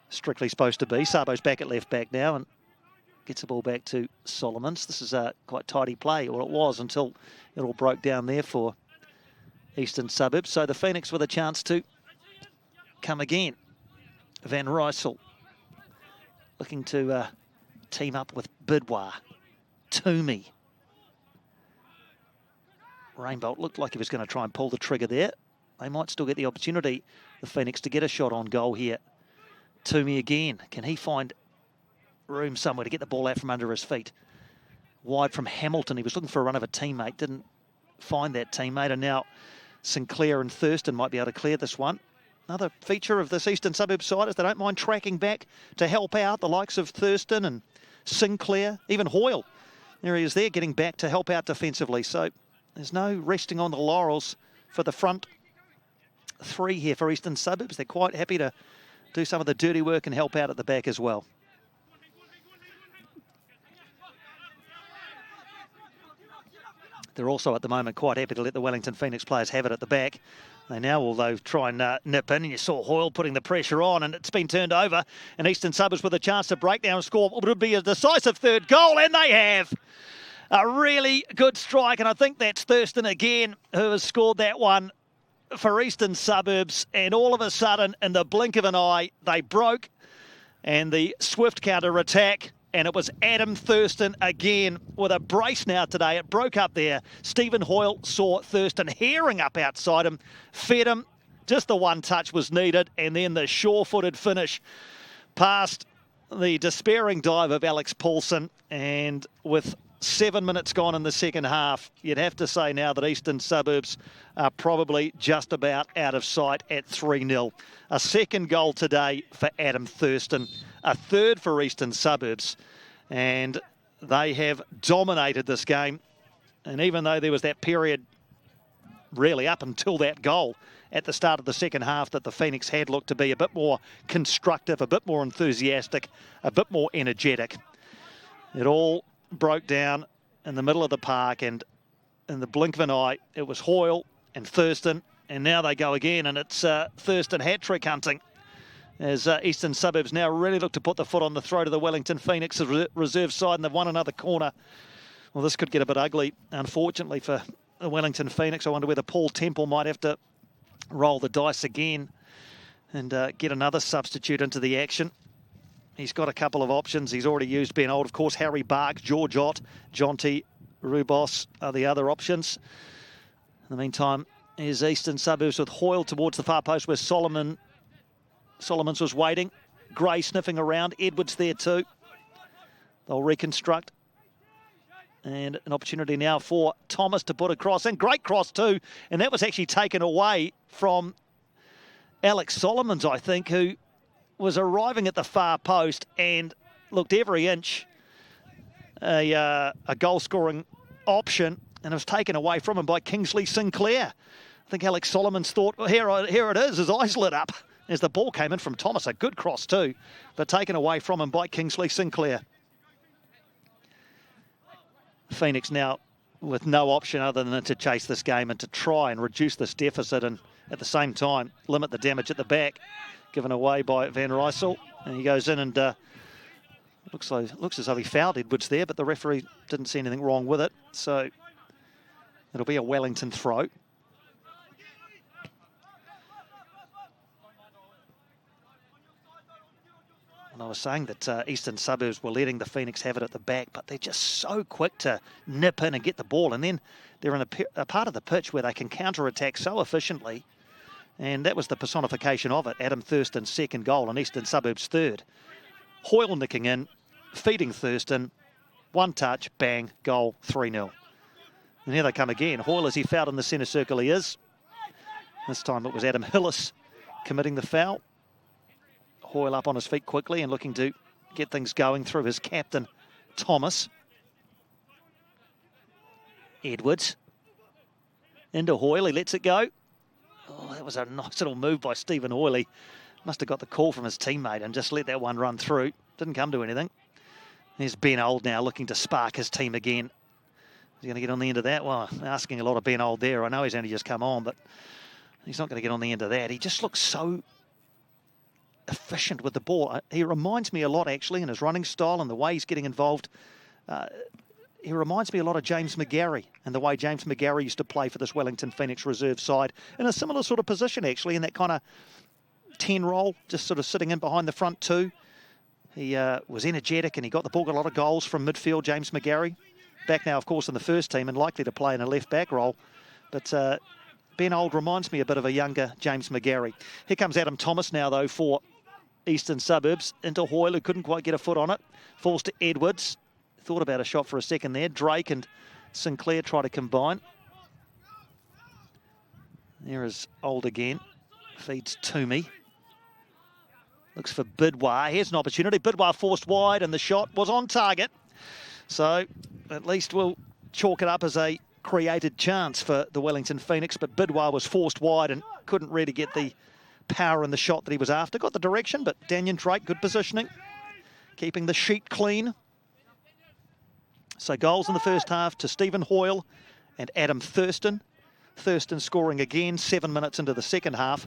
strictly supposed to be. Sabo's back at left-back now and gets the ball back to Solomons. This is a quite tidy play, or it was, until it all broke down there for Eastern Suburbs. So the Phoenix with a chance to come again. Van Rysel looking to team up with Bidwar. Toomey. Rainbolt looked like he was going to try and pull the trigger there. They might still get the opportunity, the Phoenix, to get a shot on goal here. Toomey again. Can he find room somewhere to get the ball out from under his feet? Wide from Hamilton. He was looking for a run of a teammate. Didn't find that teammate. And now Sinclair and Thurston might be able to clear this one. Another feature of this Eastern Suburbs side is they don't mind tracking back to help out. The likes of Thurston and Sinclair, even Hoyle. There he is there, getting back to help out defensively. So there's no resting on the laurels for the front three here for Eastern Suburbs. They're quite happy to do some of the dirty work and help out at the back as well. They're also at the moment quite happy to let the Wellington Phoenix players have it at the back. They now will, though, try and nip in, and you saw Hoyle putting the pressure on, and it's been turned over. And Eastern Suburbs with a chance to break down and score what would be a decisive third goal, and they have. A really good strike, and I think that's Thurston again who has scored that one for Eastern Suburbs. And all of a sudden, in the blink of an eye, they broke, and the swift counter-attack. And it was Adam Thurston again with a brace now today. It broke up there. Stephen Hoyle saw Thurston herring up outside him, fed him. Just the one touch was needed. And then the sure-footed finish past the despairing dive of Alex Paulson. And with 7 minutes gone in the second half, you'd have to say now that Eastern Suburbs are probably just about out of sight at 3-0. A second goal today for Adam Thurston. A third for Eastern Suburbs, and they have dominated this game. And even though there was that period really up until that goal at the start of the second half that the Phoenix had looked to be a bit more constructive, a bit more enthusiastic, a bit more energetic, it all broke down in the middle of the park, and in the blink of an eye, it was Hoyle and Thurston And now they go again, and it's Thurston hat-trick hunting, as Eastern Suburbs now really look to put the foot on the throat of the Wellington Phoenix reserve side, and they've won another corner. Well, this could get a bit ugly, unfortunately, for the Wellington Phoenix. I wonder whether Paul Temple might have to roll the dice again and get another substitute into the action. He's got a couple of options. He's already used Ben Old, of course. Harry Bark, George Ott, Jonty Rubos are the other options. In the meantime, here's Eastern Suburbs with Hoyle towards the far post where Solomons was waiting. Gray sniffing around. Edwards there too. They'll reconstruct. And an opportunity now for Thomas to put a cross in. Great cross too. And that was actually taken away from Alex Solomons, I think, who was arriving at the far post and looked every inch a goal-scoring option, and it was taken away from him by Kingsley Sinclair. I think Alex Solomons thought, well, here it is. His eyes lit up as the ball came in from Thomas. A good cross too, but taken away from him by Kingsley Sinclair. Phoenix now with no option other than to chase this game and to try and reduce this deficit and at the same time limit the damage at the back, given away by Van Rysel. And he goes in and looks as though he fouled Edwards there, but the referee didn't see anything wrong with it. So it'll be a Wellington throw. And I was saying that Eastern Suburbs were letting the Phoenix have it at the back, but they're just so quick to nip in and get the ball. And then they're in a part of the pitch where they can counter-attack so efficiently. And that was the personification of it. Adam Thurston's second goal and Eastern Suburbs' third. Hoyle nicking in, feeding Thurston. One touch, bang, goal, 3-0. And here they come again. Hoyle, as he fouled in the centre circle, he is. This time it was Adam Hillis committing the foul. Hoyle up on his feet quickly and looking to get things going through his captain, Thomas. Edwards. Into Hoyle, he lets it go. Oh, that was a nice little move by Stephen Hoyle. He must have got the call from his teammate and just let that one run through. Didn't come to anything. There's Ben Old now looking to spark his team again. He's going to get on the end of that. Well, asking a lot of Ben Old there. I know he's only just come on, but he's not going to get on the end of that. He just looks so efficient with the ball. He reminds me a lot, actually, in his running style and the way he's getting involved. He reminds me a lot of James McGarry and the way James McGarry used to play for this Wellington Phoenix reserve side in a similar sort of position, actually, in that kind of 10 role, just sort of sitting in behind the front two. He was energetic and he got the ball, got a lot of goals from midfield, James McGarry. Back now, of course, in the first team and likely to play in a left-back role. But Ben Old reminds me a bit of a younger James McGarry. Here comes Adam Thomas now, though, for Eastern Suburbs. Into Hoyle, who couldn't quite get a foot on it. Falls to Edwards. Thought about a shot for a second there. Drake and Sinclair try to combine. There is Old again. Feeds Toomey. Looks for Bidwar. Here's an opportunity. Bidwar forced wide and the shot was on target. So at least we'll chalk it up as a created chance for the Wellington Phoenix, but Bidwar was forced wide and couldn't really get the power in the shot that he was after. Got the direction, but Daniel Drake, good positioning. Keeping the sheet clean. So goals in the first half to Stephen Hoyle and Adam Thurston. Thurston scoring again 7 minutes into the second half.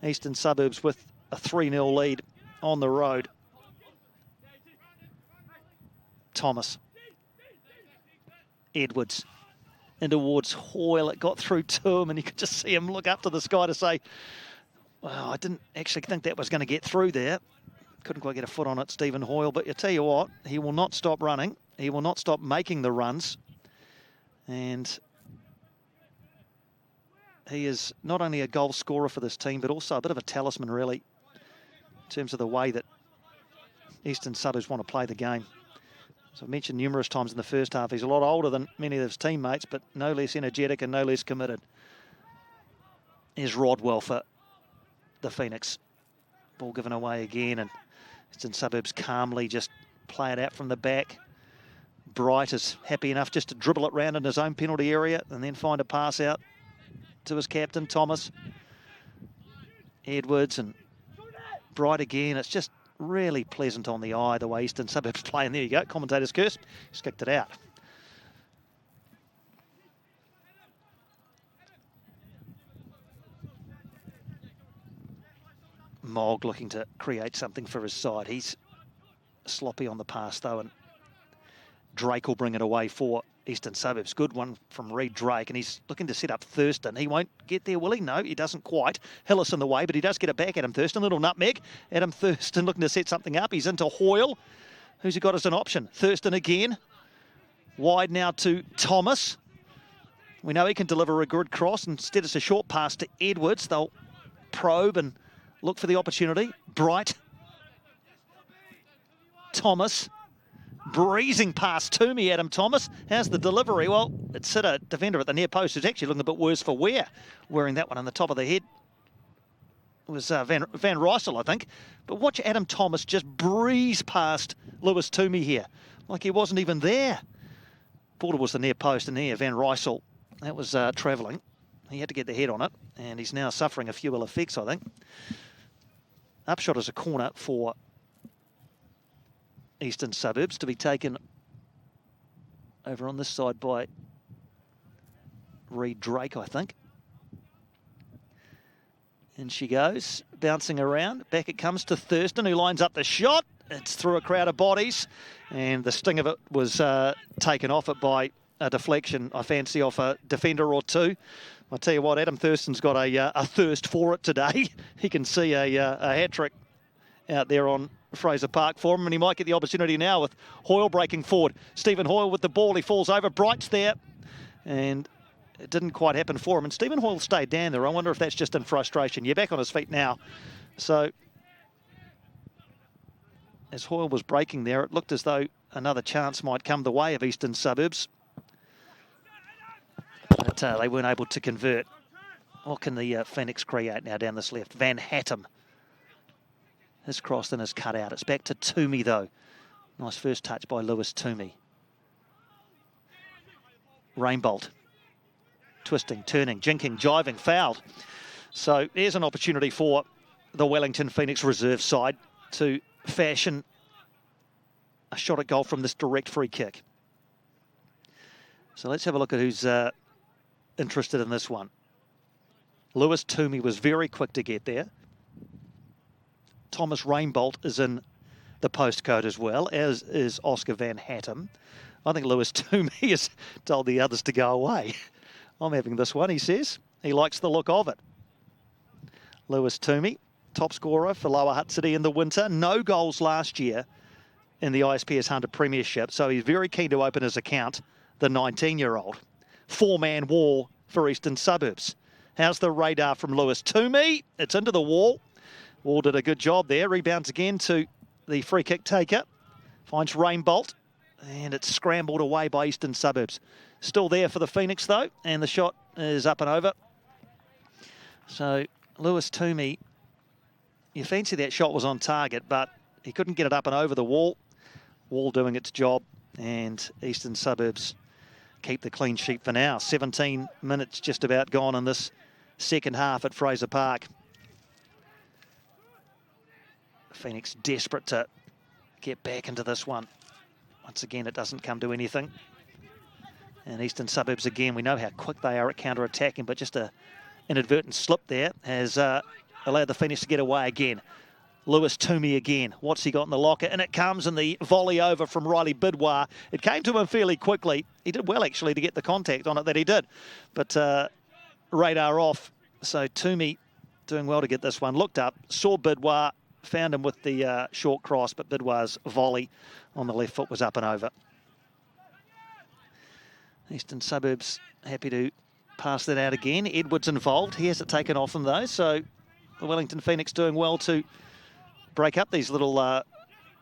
Eastern Suburbs with a 3-0 lead on the road. Thomas. Edwards. In towards Hoyle. It got through to him and you could just see him look up to the sky to say, well, I didn't actually think that was going to get through there. Couldn't quite get a foot on it, Stephen Hoyle. But I tell you what, he will not stop running. He will not stop making the runs. And he is not only a goal scorer for this team, but also a bit of a talisman, really, in terms of the way that Eastern Suburbs want to play the game. As I've mentioned numerous times in the first half, he's a lot older than many of his teammates, but no less energetic and no less committed. Here's Rodwell for the Phoenix. Ball given away again, and Eastern Suburbs calmly just play it out from the back. Bright is happy enough just to dribble it round in his own penalty area and then find a pass out to his captain, Thomas. Edwards and Bright again. It's just really pleasant on the eye the way Eastern Suburbs play. And there you go, commentator's curse. He's kicked it out. Mogg looking to create something for his side. He's sloppy on the pass, though, and Drake will bring it away for Eastern Suburbs. Good one from Reed Drake, and he's looking to set up Thurston. He won't get there, will he? No, he doesn't quite. Hillis in the way, but he does get it back. Adam Thurston, little nutmeg. Adam Thurston looking to set something up. He's into Hoyle. Who's he got as an option? Thurston again. Wide now to Thomas. We know he can deliver a good cross. Instead, it's a short pass to Edwards. They'll probe and look for the opportunity. Bright. Thomas. Breezing past Toomey, Adam Thomas. How's the delivery? Well, it's hit a defender at the near post who's actually looking a bit worse for wear. Wearing that one on the top of the head. It was Van Rysel, I think. But watch Adam Thomas just breeze past Lewis Toomey here. Like he wasn't even there. Thought it was the near post, and here Van Rysel, that was travelling. He had to get the head on it, and he's now suffering a few ill effects, I think. Upshot is a corner for Eastern Suburbs to be taken over on this side by Reed Drake, I think. And she goes, bouncing around. Back it comes to Thurston, who lines up the shot. It's through a crowd of bodies, and the sting of it was taken off it by a deflection, I fancy, off a defender or two. I'll tell you what, Adam Thurston's got a thirst for it today. He can see a hat-trick out there on Fraser Park for him, and he might get the opportunity now with Hoyle breaking forward. Stephen Hoyle with the ball, he falls over. Bright's there, and it didn't quite happen for him. And Stephen Hoyle stayed down there. I wonder if that's just in frustration. You're back on his feet now. So as Hoyle was breaking there, it looked as though another chance might come the way of Eastern Suburbs. But they weren't able to convert. What can the Phoenix create now down this left? Van Hattem. His cross then is cut out. It's back to Toomey, though. Nice first touch by Lewis Toomey. Rainbolt. Twisting, turning, jinking, jiving, fouled. So there's an opportunity for the Wellington Phoenix reserve side to fashion a shot at goal from this direct free kick. So let's have a look at who's interested in this one. Lewis Toomey was very quick to get there. Thomas Rainbolt is in the postcode as well, as is Oscar Van Hattem. I think Lewis Toomey has told the others to go away. I'm having this one, he says. He likes the look of it. Lewis Toomey, top scorer for Lower Hutt City in the winter. No goals last year in the ISPS HANDA Premiership, so he's very keen to open his account, the 19-year-old. Four-man wall for Eastern Suburbs. How's the radar from Lewis Toomey? It's into the wall. Wall did a good job there. Rebounds again to the free kick taker. Finds Rainbolt, and it's scrambled away by Eastern Suburbs. Still there for the Phoenix, though, and the shot is up and over. So Lewis Toomey, you fancy that shot was on target, but he couldn't get it up and over the wall. Wall doing its job, and Eastern Suburbs keep the clean sheet for now. 17 minutes just about gone in this second half at Fraser Park. Phoenix desperate to get back into this one. Once again, it doesn't come to anything. And Eastern Suburbs, again, we know how quick they are at counter-attacking, but just an inadvertent slip there has allowed the Phoenix to get away again. Lewis Toomey again. What's he got in the locker? And it comes in the volley over from Riley Bidwar. It came to him fairly quickly. He did well, actually, to get the contact on it that he did. But radar off. So Toomey doing well to get this one. Looked up, saw Bidwar, found him with the short cross, but Bidwar's volley on the left foot was up and over. Eastern Suburbs happy to pass that out again. Edwards involved. He has it taken off him, though. So the Wellington Phoenix doing well to break up these little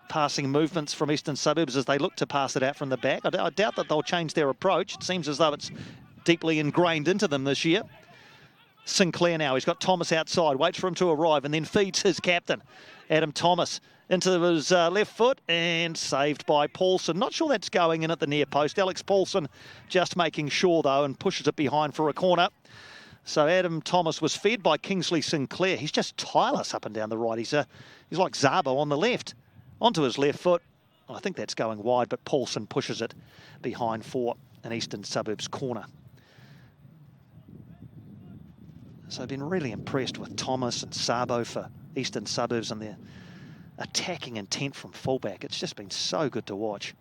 passing movements from Eastern Suburbs as they look to pass it out from the back. I doubt that they'll change their approach. It seems as though it's deeply ingrained into them this year. Sinclair now, he's got Thomas outside, waits for him to arrive and then feeds his captain, Adam Thomas, into his left foot and saved by Paulson. Not sure that's going in at the near post. Alex Paulson just making sure, though, and pushes it behind for a corner. So Adam Thomas was fed by Kingsley Sinclair. He's just tireless up and down the right. He's like Zabo on the left. Onto his left foot. I think that's going wide, but Paulson pushes it behind for an Eastern Suburbs corner. So I've been really impressed with Thomas and Sabo for Eastern Suburbs and their attacking intent from fullback. It's just been so good to watch.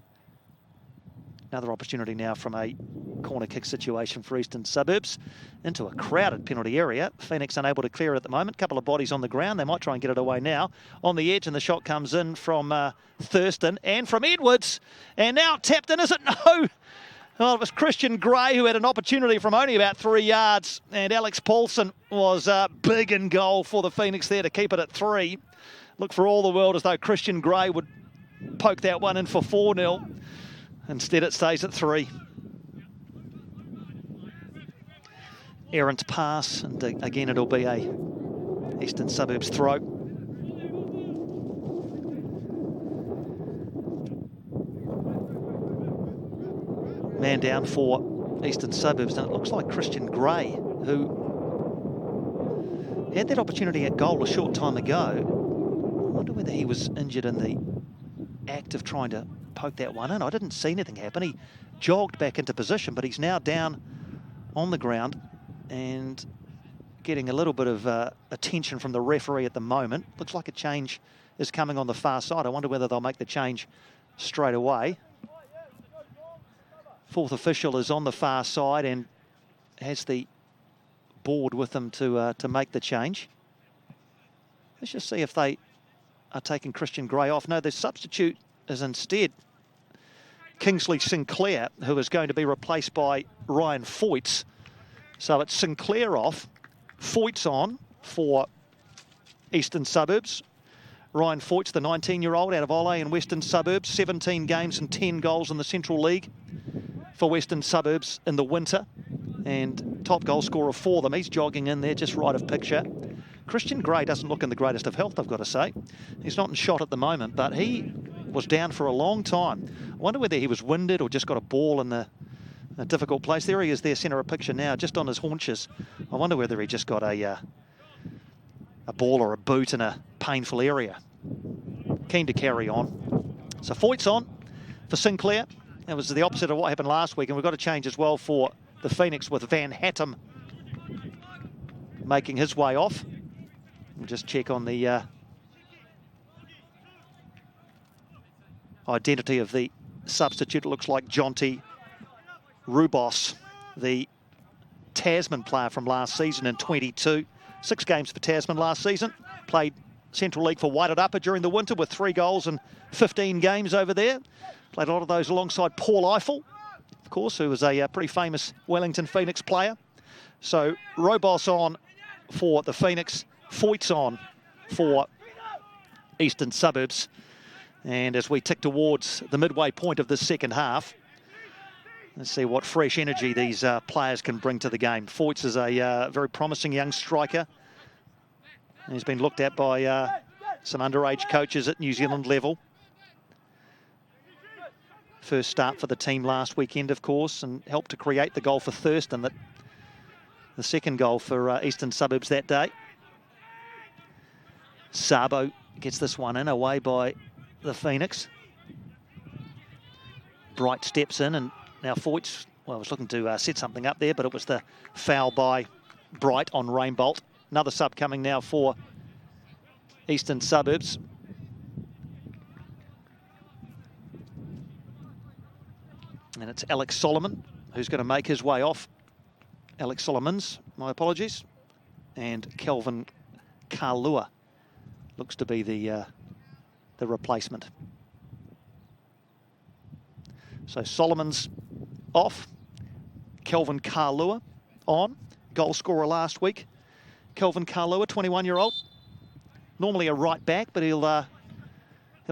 Another opportunity now from a corner kick situation for Eastern Suburbs into a crowded penalty area. Phoenix unable to clear it at the moment. Couple of bodies on the ground. They might try and get it away now. On the edge, and the shot comes in from Thurston and from Edwards. And now tapped in, is it? No! Well, it was Christian Gray who had an opportunity from only about 3 yards. And Alex Paulson was big in goal for the Phoenix there to keep it at 3. Looked for all the world as though Christian Gray would poke that one in for 4-0. Instead, it stays at 3. Errant pass, and again, it'll be a Eastern Suburbs throw. Man down for Eastern Suburbs, and it looks like Christian Gray, who had that opportunity at goal a short time ago. I wonder whether he was injured in the act of trying to poke that one in. I didn't see anything happen. He jogged back into position, but he's now down on the ground and getting a little bit of attention from the referee at the moment. Looks like a change is coming on the far side. I wonder whether they'll make the change straight away. Fourth official is on the far side and has the board with them to make the change. Let's just see if they are taking Christian Gray off. No, the substitute is instead Kingsley Sinclair, who is going to be replaced by Ryan Foyts. So it's Sinclair off, Foyts on for Eastern Suburbs. Ryan Foyts, the 19-year-old out of Ole in Western Suburbs, 17 games and 10 goals in the Central League for Western Suburbs in the winter, and top goal scorer for them. He's jogging in there just right of picture. Christian Gray doesn't look in the greatest of health, I've got to say. He's not in shot at the moment, but he was down for a long time. I wonder whether he was winded or just got a ball in a difficult place. There he is there, centre of picture now, just on his haunches. I wonder whether he just got a ball or a boot in a painful area. Keen to carry on. So Foyt's on for Sinclair. That was the opposite of what happened last week, and we've got to change as well for the Phoenix with Van Hattem making his way off. We'll just check on the identity of the substitute. It looks like Jonty Rubos, the Tasman player from last season in 22. 6 games for Tasman last season. Played Central League for Whited Upper during the winter with 3 goals and 15 games over there. Played a lot of those alongside Paul Eiffel, of course, who was a pretty famous Wellington Phoenix player. So Rubos on for the Phoenix, Foyts on for Eastern Suburbs. And as we tick towards the midway point of the second half, let's see what fresh energy these players can bring to the game. Foyts is a very promising young striker. He's been looked at by some underage coaches at New Zealand level. First start for the team last weekend, of course, and helped to create the goal for Thurston, that the second goal for Eastern Suburbs that day. Sabo gets this one in, away by the Phoenix. Bright steps in, and now Foyts, well, was looking to set something up there, but it was the foul by Bright on Rainbolt. Another sub coming now for Eastern Suburbs. And it's Alex Solomon who's going to make his way off. Alex Solomons, my apologies. And Kelvin Kalua looks to be the replacement. So Solomon's off. Kelvin Kalua on. Goal scorer last week. Kelvin Kalua, 21-year-old. Normally a right back, but he'll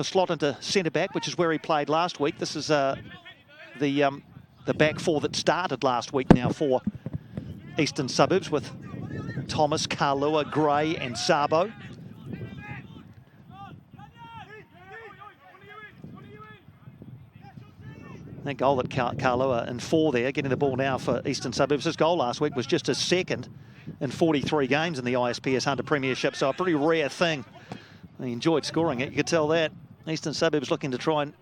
slot into centre back, which is where he played last week. This is the back four that started last week now for Eastern Suburbs with Thomas, Kalua, Gray and Sabo. That goal that Kalua in 4 there, getting the ball now for Eastern Suburbs. His goal last week was just his second in 43 games in the ISPS HANDA Premiership, so a pretty rare thing. He enjoyed scoring it, you could tell that. Eastern Suburbs looking to try and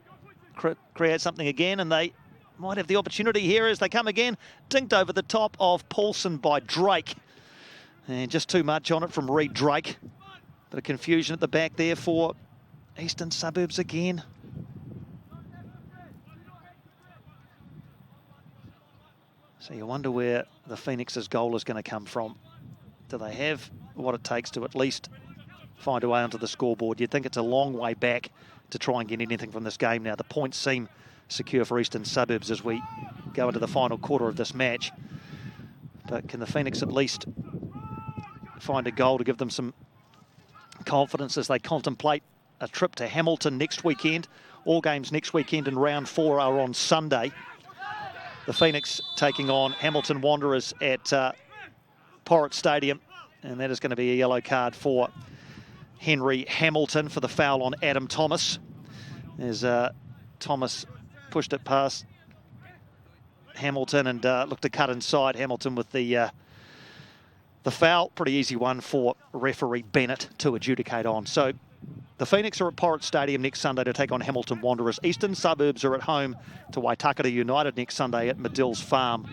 create something again, and they might have the opportunity here as they come again. Dinked over the top of Paulson by Drake. And just too much on it from Reed Drake. Bit of confusion at the back there for Eastern Suburbs again. So you wonder where the Phoenix's goal is going to come from. Do they have what it takes to at least find a way onto the scoreboard? You'd think it's a long way back to try and get anything from this game now. The points seem secure for Eastern Suburbs as we go into the final quarter of this match. But can the Phoenix at least find a goal to give them some confidence as they contemplate a trip to Hamilton next weekend? All games next weekend in round 4 are on Sunday. The Phoenix taking on Hamilton Wanderers at Porritt Stadium, and that is going to be a yellow card for Henry Hamilton for the foul on Adam Thomas, as Thomas pushed it past Hamilton and looked to cut inside. Hamilton with the foul. Pretty easy one for referee Bennett to adjudicate on. So the Phoenix are at Porritt Stadium next Sunday to take on Hamilton Wanderers. Eastern Suburbs are at home to Waitakere United next Sunday at Medill's Farm.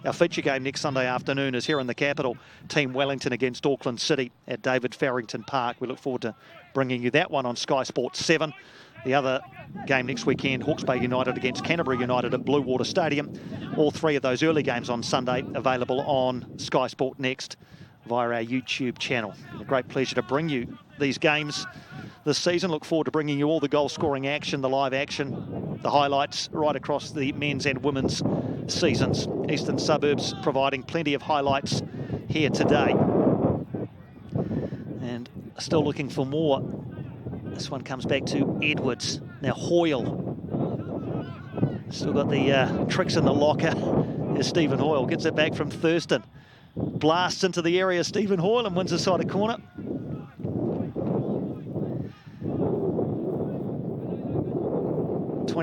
Our feature game next Sunday afternoon is here in the capital. Team Wellington against Auckland City at David Farrington Park. We look forward to bringing you that one on Sky Sports 7. The other game next weekend, Hawke's Bay United against Canterbury United at Blue Water Stadium. All three of those early games on Sunday available on Sky Sport Next via our YouTube channel. It's a great pleasure to bring you these games this season. Look forward to bringing you all the goal-scoring action, the live action, the highlights right across the men's and women's seasons. Eastern Suburbs providing plenty of highlights here today. And still looking for more. This one comes back to Edwards. Now Hoyle. Still got the tricks in the locker. Here's Stephen Hoyle. Gets it back from Thurston. Blasts into the area, Stephen Hoyle, and wins the side of corner.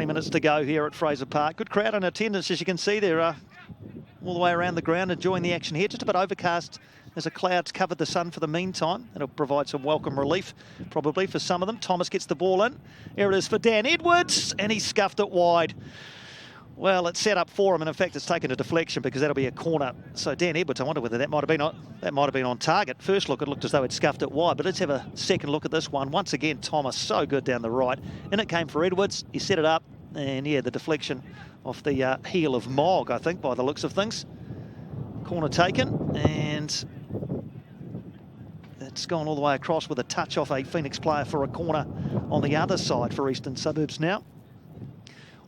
Minutes to go here at Fraser Park. Good crowd in attendance, as you can see. They're all the way around the ground enjoying the action here. Just a bit overcast as the clouds covered the sun for the meantime. It'll provide some welcome relief, probably, for some of them. Thomas gets the ball in. Here it is for Dan Edwards, and he scuffed it wide. Well, it's set up for him, and in fact, it's taken a deflection because that'll be a corner. So Dan Edwards, I wonder whether that might have been on target. First look, it looked as though it scuffed it wide, but let's have a second look at this one. Once again, Thomas, so good down the right. And it came for Edwards. He set it up, and yeah, the deflection off the heel of Mogg, I think, by the looks of things. Corner taken, and it's gone all the way across with a touch off a Phoenix player for a corner on the other side for Eastern Suburbs now.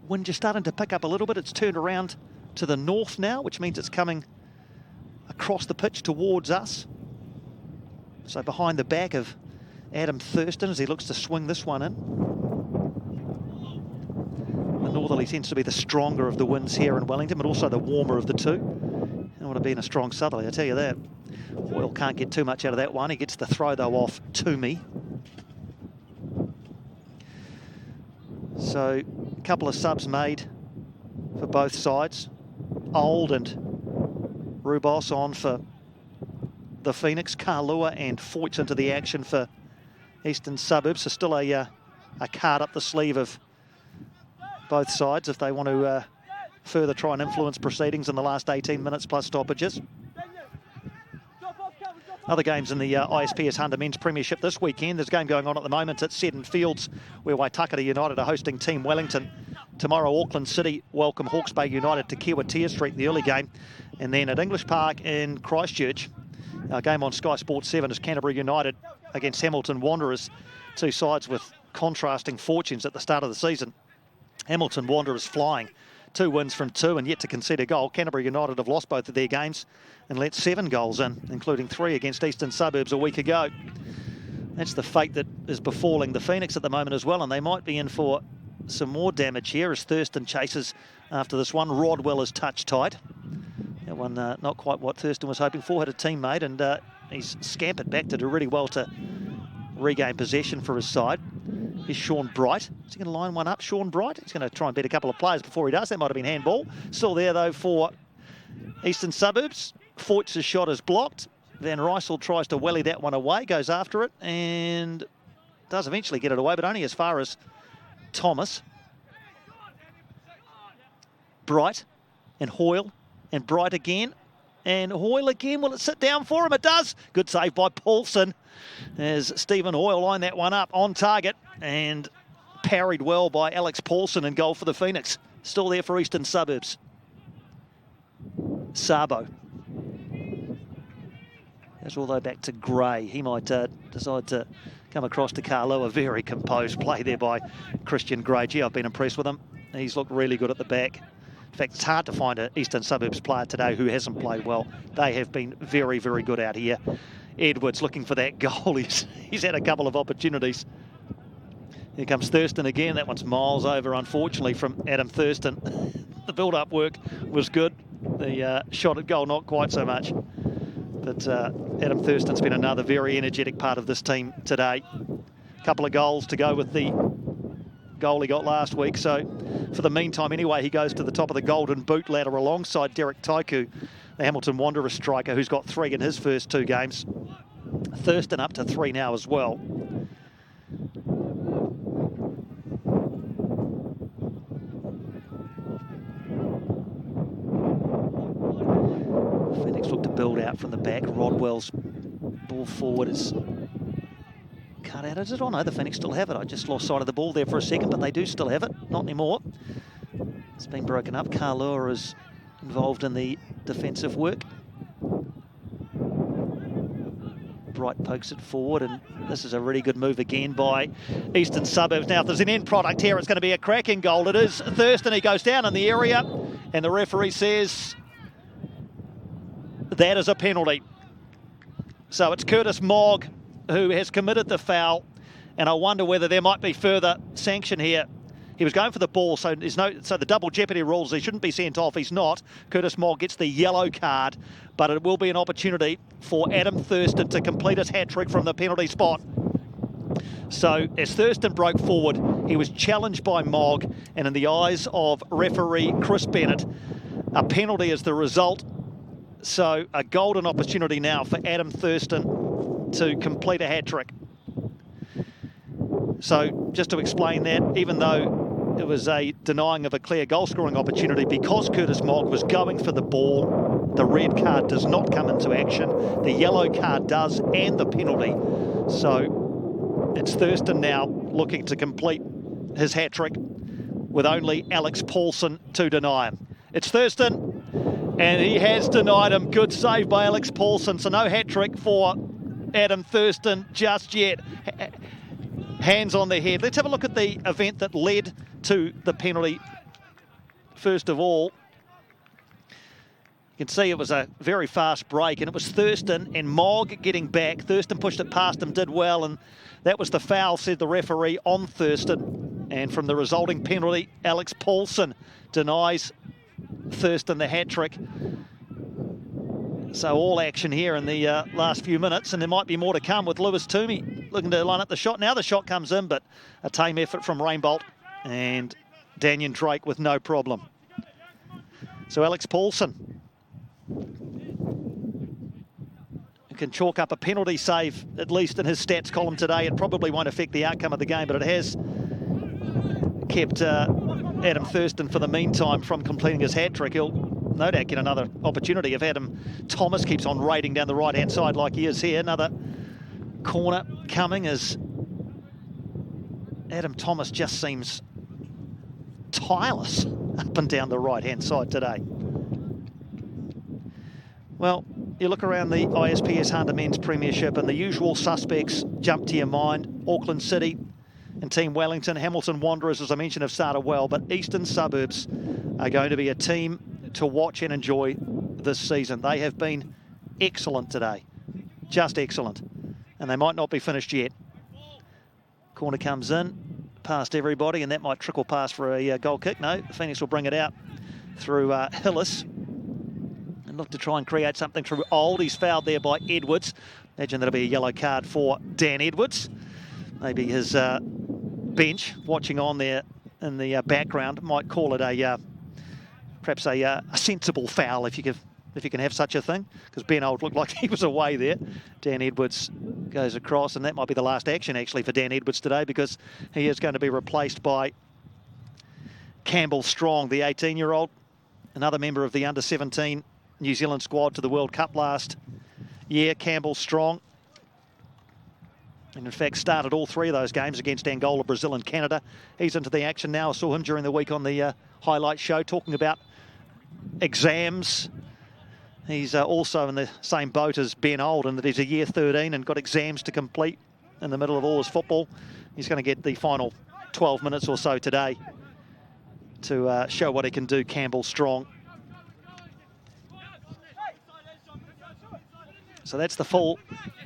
Wind just starting to pick up a little bit. It's turned around to the north now, which means it's coming across the pitch towards us. So behind the back of Adam Thurston as he looks to swing this one in. The northerly tends to be the stronger of the winds here in Wellington, but also the warmer of the two. I don't want to be in a strong southerly, I tell you that. Hoyle can't get too much out of that one. He gets the throw, though, off Toomey. So a couple of subs made for both sides. Old and Rubos on for the Phoenix. Kalua and Foyts into the action for Eastern Suburbs. So still a card up the sleeve of both sides if they want to further try and influence proceedings in the last 18 minutes plus stoppages. Other games in the ISPS HANDA Men's Premiership this weekend. There's a game going on at the moment at Seddon Fields where Waitakere United are hosting Team Wellington. Tomorrow, Auckland City welcome Hawke's Bay United to Kiwatia Street in the early game. And then at English Park in Christchurch, our game on Sky Sports 7 is Canterbury United against Hamilton Wanderers. Two sides with contrasting fortunes at the start of the season. Hamilton Wanderers flying. 2 wins from 2 and yet to concede a goal. Canterbury United have lost both of their games and let 7 goals in, including 3 against Eastern Suburbs a week ago. That's the fate that is befalling the Phoenix at the moment as well, and they might be in for some more damage here as Thurston chases after this one. Rodwell is touch tight. That one not quite what Thurston was hoping for. Had a teammate, and he's scampered back to do really well to regain possession for his side. Here's Sean Bright. Is he going to line one up, Sean Bright? He's going to try and beat a couple of players before he does. That might have been handball. Still there, though, for Eastern Suburbs. Foyts' shot is blocked. Van Rysel tries to welly that one away, goes after it, and does eventually get it away, but only as far as Thomas. Bright and Hoyle and Bright again. And Hoyle again, will it sit down for him? It does. Good save by Paulson as Stephen Hoyle lined that one up on target and parried well by Alex Paulson and goal for the Phoenix. Still there for Eastern Suburbs. Sabo. Goes all the way back to Gray. He might decide to come across to Carlo. A very composed play there by Christian Gray. Gee, I've been impressed with him. He's looked really good at the back. In fact, it's hard to find an Eastern Suburbs player today who hasn't played well. They have been very, very good out here. Edwards looking for that goal. He's had a couple of opportunities. Here comes Thurston again. That one's miles over, unfortunately, from Adam Thurston. The build-up work was good. The shot at goal, not quite so much. But Adam Thurston's been another very energetic part of this team today. A couple of goals to go with the goal he got last week. So for the meantime, anyway, he goes to the top of the golden boot ladder alongside Derek Taiku, the Hamilton Wanderers striker, who's got 3 in his first 2 games. Thurston up to 3 now as well. Phoenix look to build out from the back. Rodwell's ball forward is cut out. Is it? Oh no, the Phoenix still have it. I just lost sight of the ball there for a second, but they do still have it. Not anymore. It's been broken up. Carlua is involved in the defensive work. Bright pokes it forward, and this is a really good move again by Eastern Suburbs. Now, if there's an end product here, it's going to be a cracking goal. It is Thurston. He goes down in the area, and the referee says that is a penalty. So it's Curtis Mogg who has committed the foul, and I wonder whether there might be further sanction here. He was going for the ball, so the double jeopardy rules, he shouldn't be sent off. He's not. Curtis Mogg gets the yellow card, but it will be an opportunity for Adam Thurston to complete his hat-trick from the penalty spot. So as Thurston broke forward, he was challenged by Mogg, and in the eyes of referee Chris Bennett, a penalty is the result. So a golden opportunity now for Adam Thurston to complete a hat-trick. So just to explain that, even though it was a denying of a clear goal-scoring opportunity, because Curtis Mogg was going for the ball, the red card does not come into action. The yellow card does, and the penalty. So it's Thurston now looking to complete his hat-trick with only Alex Paulson to deny him. It's Thurston, and he has denied him. Good save by Alex Paulson. So no hat-trick for Adam Thurston just yet. Hands on the head. Let's have a look at the event that led to the penalty. First of all, you can see it was a very fast break, and it was Thurston and Mogg getting back. Thurston pushed it past him, did well, and that was the foul, said the referee, on Thurston. And from the resulting penalty, Alex Paulson denies Thurston the hat-trick. So all action here in the last few minutes, and there might be more to come with Lewis Toomey looking to line up the shot. Now the shot comes in, but a tame effort from Rainbolt and Daniel Drake with no problem. So Alex Paulson can chalk up a penalty save, at least in his stats column today. It probably won't affect the outcome of the game, but it has kept Adam Thurston for the meantime from completing his hat-trick. He'll no doubt get another opportunity if Adam Thomas keeps on raiding down the right-hand side like he is here. Another corner coming as Adam Thomas just seems tireless up and down the right-hand side today. Well, you look around the ISPS HANDA Men's Premiership and the usual suspects jump to your mind. Auckland City and Team Wellington. Hamilton Wanderers, as I mentioned, have started well, but Eastern Suburbs are going to be a team to watch and enjoy this season. They have been excellent today, just excellent, and they might not be finished yet. Corner comes in, past everybody, and that might trickle past for a goal kick. No, the Phoenix will bring it out through Hillis and look to try and create something through Old. He's fouled there by Edwards. Imagine that'll be a yellow card for Dan Edwards. Maybe his bench watching on there in the background might call it a perhaps a sensible foul, if you can have such a thing, because Ben Old looked like he was away there. Dan Edwards goes across, and that might be the last action actually for Dan Edwards today, because he is going to be replaced by Campbell Strong, the 18-year-old, another member of the under-17 New Zealand squad to the World Cup last year. Campbell strong. And in fact, started all three of those games against Angola, Brazil and Canada. He's into the action now. I saw him during the week on the highlight show talking about exams. He's also in the same boat as Ben Old in that he's a year 13 and got exams to complete in the middle of all his football. He's going to get the final 12 minutes or so today to show what he can do. Campbell strong. So that's the full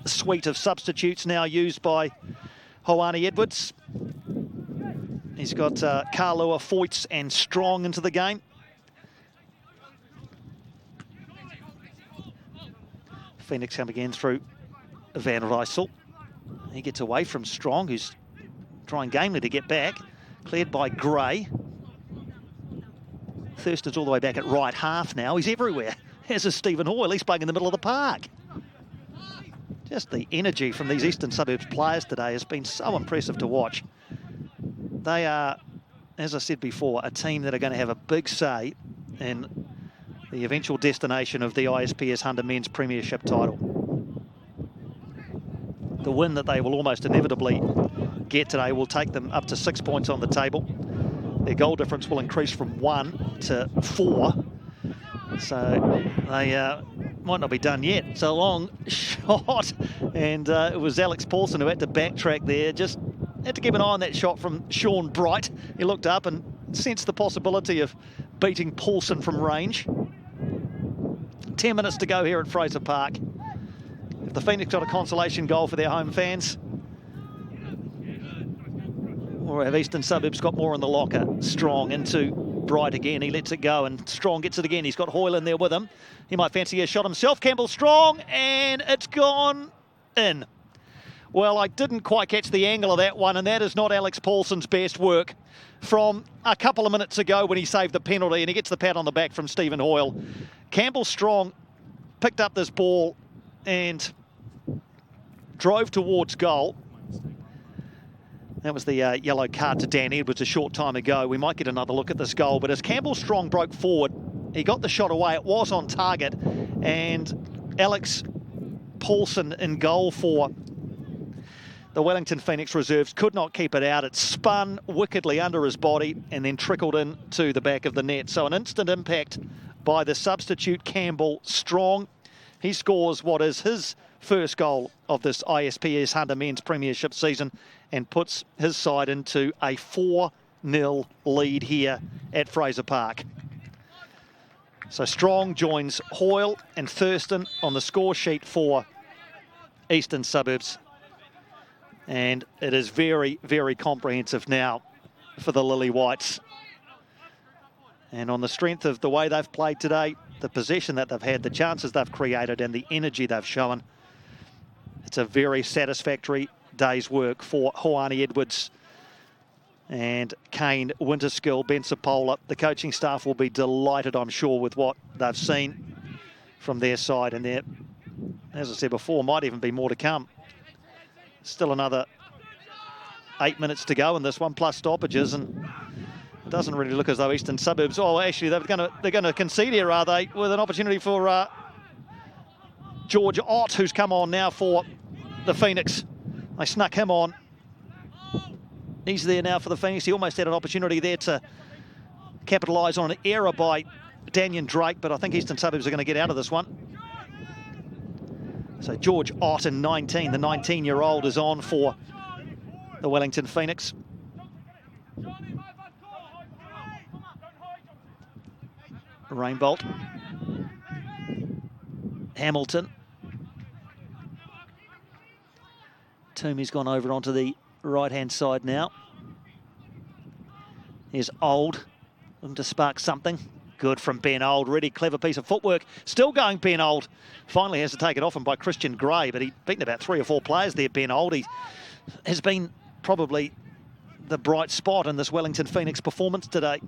suite of substitutes now used by Hoani Edwards. He's got Kalua, Foyts and Strong into the game. Phoenix coming again through Van Rysel. He gets away from Strong, who's trying gamely to get back. Cleared by Gray. Thurston's all the way back at right half now. He's everywhere, as is Stephen Hoyle. He's playing in the middle of the park. Just the energy from these Eastern Suburbs players today has been so impressive to watch. They are, as I said before, a team that are going to have a big say in the eventual destination of the ISPS HANDA men's premiership title. The win that they will almost inevitably get today will take them up to 6 points on the table. Their goal difference will increase from 1 to 4. So they might not be done yet. It's a long shot, and it was Alex Paulson who had to backtrack there. Just had to keep an eye on that shot from Sean Bright. He looked up and sensed the possibility of beating Paulson from range. 10 minutes to go here at Fraser Park. If the Phoenix got a consolation goal for their home fans, or have Eastern Suburbs got more in the locker? Strong into Bright again. He lets it go, and Strong gets it again. He's got Hoyle in there with him. He might fancy a shot himself. Campbell Strong, and it's gone in. Well, I didn't quite catch the angle of that one, and that is not Alex Paulson's best work from a couple of minutes ago when he saved the penalty, and he gets the pat on the back from Stephen Hoyle. Campbell Strong picked up this ball and drove towards goal. That was the yellow card to Dan Edwards a short time ago. We might get another look at this goal, but as Campbell Strong broke forward, he got the shot away. It was on target, and Alex Paulson in goal for the Wellington Phoenix reserves could not keep it out. It spun wickedly under his body and then trickled into the back of the net. So an instant impact by the substitute Campbell Strong. He scores what is his first goal of this ISPS HANDA men's premiership season and puts his side into a 4-0 lead here at Fraser Park. So Strong joins Hoyle and Thurston on the score sheet for Eastern Suburbs. And it is very, very comprehensive now for the Lily Whites. And on the strength of the way they've played today, the possession that they've had, the chances they've created and the energy they've shown, it's a very satisfactory day's work for Hoani Edwards and Kane Winterskill, Ben Sapola. The coaching staff will be delighted, I'm sure, with what they've seen from their side. And there, as I said before, might even be more to come. Still another 8 minutes to go in this one, plus stoppages, and it doesn't really look as though Eastern Suburbs, oh, actually, they're going to concede here, are they? With an opportunity for George Ott, who's come on now for the Phoenix. They snuck him on. He's there now for the Phoenix. He almost had an opportunity there to capitalise on an error by Daniel Drake, but I think Eastern Suburbs are going to get out of this one. So George Ott in 19, the 19-year-old, is on for the Wellington Phoenix. Rainbolt. Hamilton. Toomey's gone over onto the right-hand side now. Here's Old, looking to spark something. Good from Ben Old, really clever piece of footwork. Still going Ben Old. Finally has to take it off him by Christian Gray, but he'd beaten about 3 or 4 players there, Ben Old. He has been probably the bright spot in this Wellington Phoenix performance today.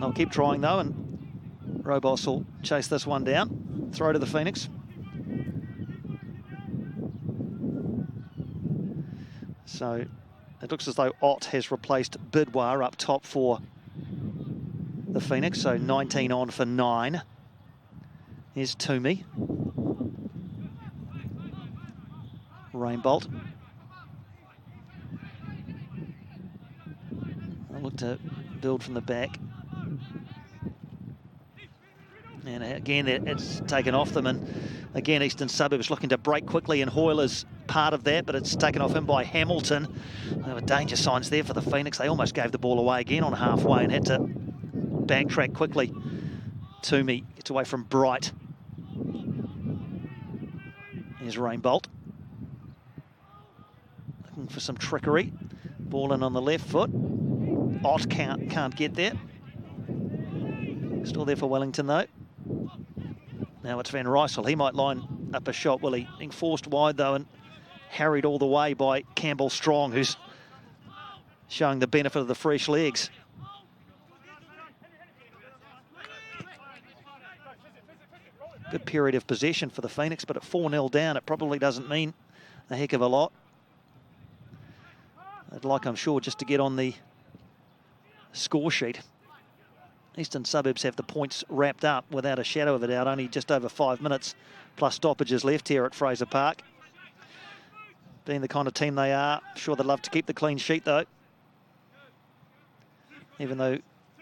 I'll keep trying though, and Robos will chase this one down. Throw to the Phoenix. So it looks as though Ott has replaced Bidwar up top for the Phoenix, so 19 on for 9. Here's Toomey. Rainbolt. I'll look to build from the back. And again, it's taken off them. And again, Eastern Suburbs looking to break quickly, and Hoyler's part of that, but it's taken off him by Hamilton. There were danger signs there for the Phoenix. They almost gave the ball away again on halfway and had to backtrack quickly. Toomey gets away from Bright. Here's Rainbolt. Looking for some trickery. Ball in on the left foot. Ott can't get there. Still there for Wellington though. Now it's Van Rysel. He might line up a shot, will he? Being forced wide though and harried all the way by Campbell Strong, who's showing the benefit of the fresh legs. Good period of possession for the Phoenix, but at 4-0 down, it probably doesn't mean a heck of a lot. I'd like, I'm sure, just to get on the score sheet. Eastern Suburbs have the points wrapped up without a shadow of a doubt. Only just over 5 minutes plus stoppages left here at Fraser Park. Being the kind of team they are, sure they'd love to keep the clean sheet though. Even though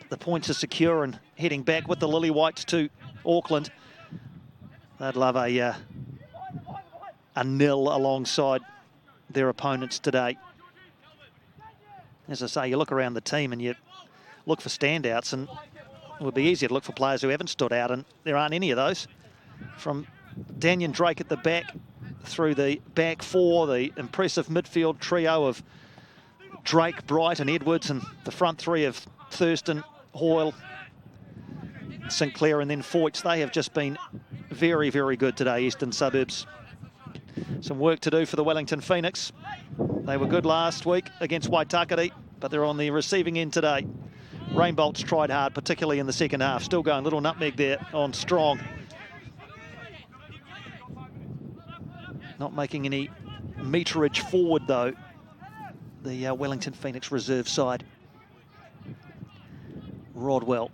the points are secure and heading back with the Lily Whites to Auckland, they'd love a nil alongside their opponents today. As I say, you look around the team and you look for standouts, and it would be easier to look for players who haven't stood out, and there aren't any of those. From Daniel Drake at the back, through the back four, the impressive midfield trio of Drake, Bright and Edwards, and the front three of Thurston, Hoyle, Sinclair and then Foyts. They have just been very, very good today, Eastern Suburbs. Some work to do for the Wellington Phoenix. They were good last week against Waitakere, but they're on the receiving end today. Rainbolt's tried hard, particularly in the second half. Still going, little nutmeg there on Strong. Not making any meterage forward, though, the Wellington Phoenix reserve side. Rodwell.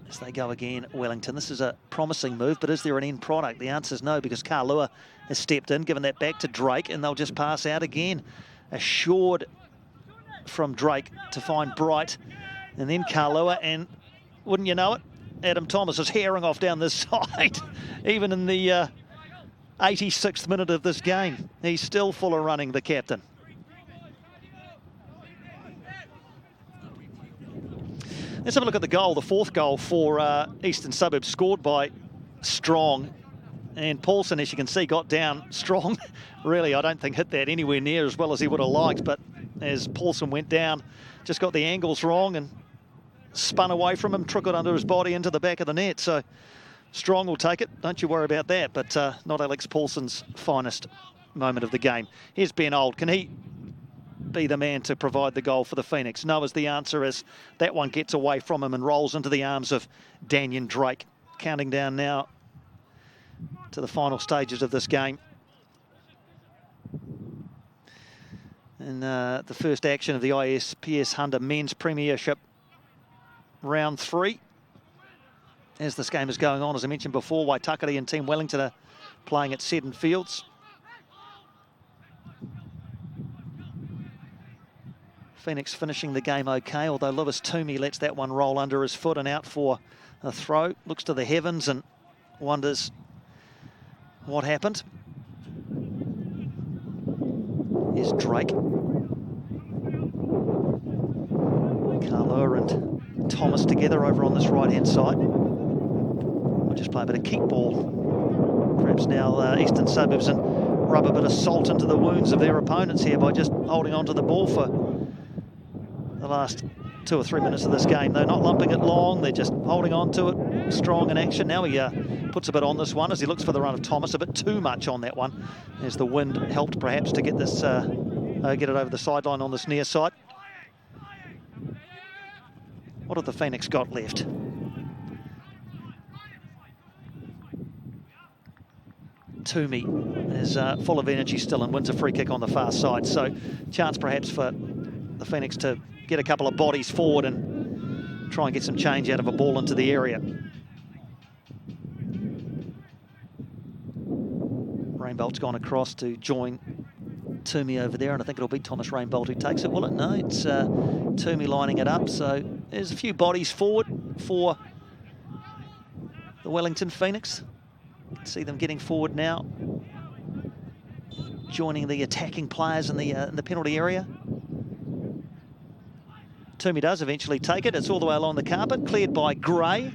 As they go again, Wellington. This is a promising move, but is there an end product? The answer is no, because Kalua has stepped in, given that back to Drake, and they'll just pass out again. Assured from Drake to find Bright, and then Kalua, and wouldn't you know it, Adam Thomas is herring off down this side, even in the 86th minute of this game. He's still full of running, the captain. Let's have a look at the goal, the fourth goal for Eastern Suburbs, scored by Strong. And Paulson, as you can see, got down. Strong, really, I don't think hit that anywhere near as well as he would have liked, but as Paulson went down, just got the angles wrong and spun away from him, trickled under his body into the back of the net. So Strong will take it, don't you worry about that, but not Alex Paulson's finest moment of the game. Here's Ben Old. Can he be the man to provide the goal for the Phoenix? No is the answer, as that one gets away from him and rolls into the arms of Daniel Drake. Counting down now to the final stages of this game. And the first action of the ISPS HANDA Men's Premiership Round 3. As this game is going on, as I mentioned before, Waitakere and Team Wellington are playing at Seddon Fields. Phoenix finishing the game okay, although Lewis Toomey lets that one roll under his foot and out for a throw. Looks to the heavens and wonders what happened. Here's Drake. Kalua and Thomas together over on this right-hand side. We'll just play a bit of keep ball. Perhaps now Eastern Suburbs, and rub a bit of salt into the wounds of their opponents here by just holding on to the ball for the last 2 or 3 minutes of this game. They're not lumping it long, they're just holding on to it. Strong in action. Now he puts a bit on this one as he looks for the run of Thomas, a bit too much on that one, as the wind helped perhaps to get this get it over the sideline on this near side. What have the Phoenix got left? Toomey is full of energy still and wins a free kick on the far side, so chance perhaps for the Phoenix to get a couple of bodies forward and try and get some change out of a ball into the area. Rainbolt's gone across to join Toomey over there, and I think it'll be Thomas Rainbolt who takes it, will it? No, it's Toomey lining it up. So there's a few bodies forward for the Wellington Phoenix. You can see them getting forward now, joining the attacking players in the penalty area. Toomey does eventually take it. It's all the way along the carpet, cleared by Gray.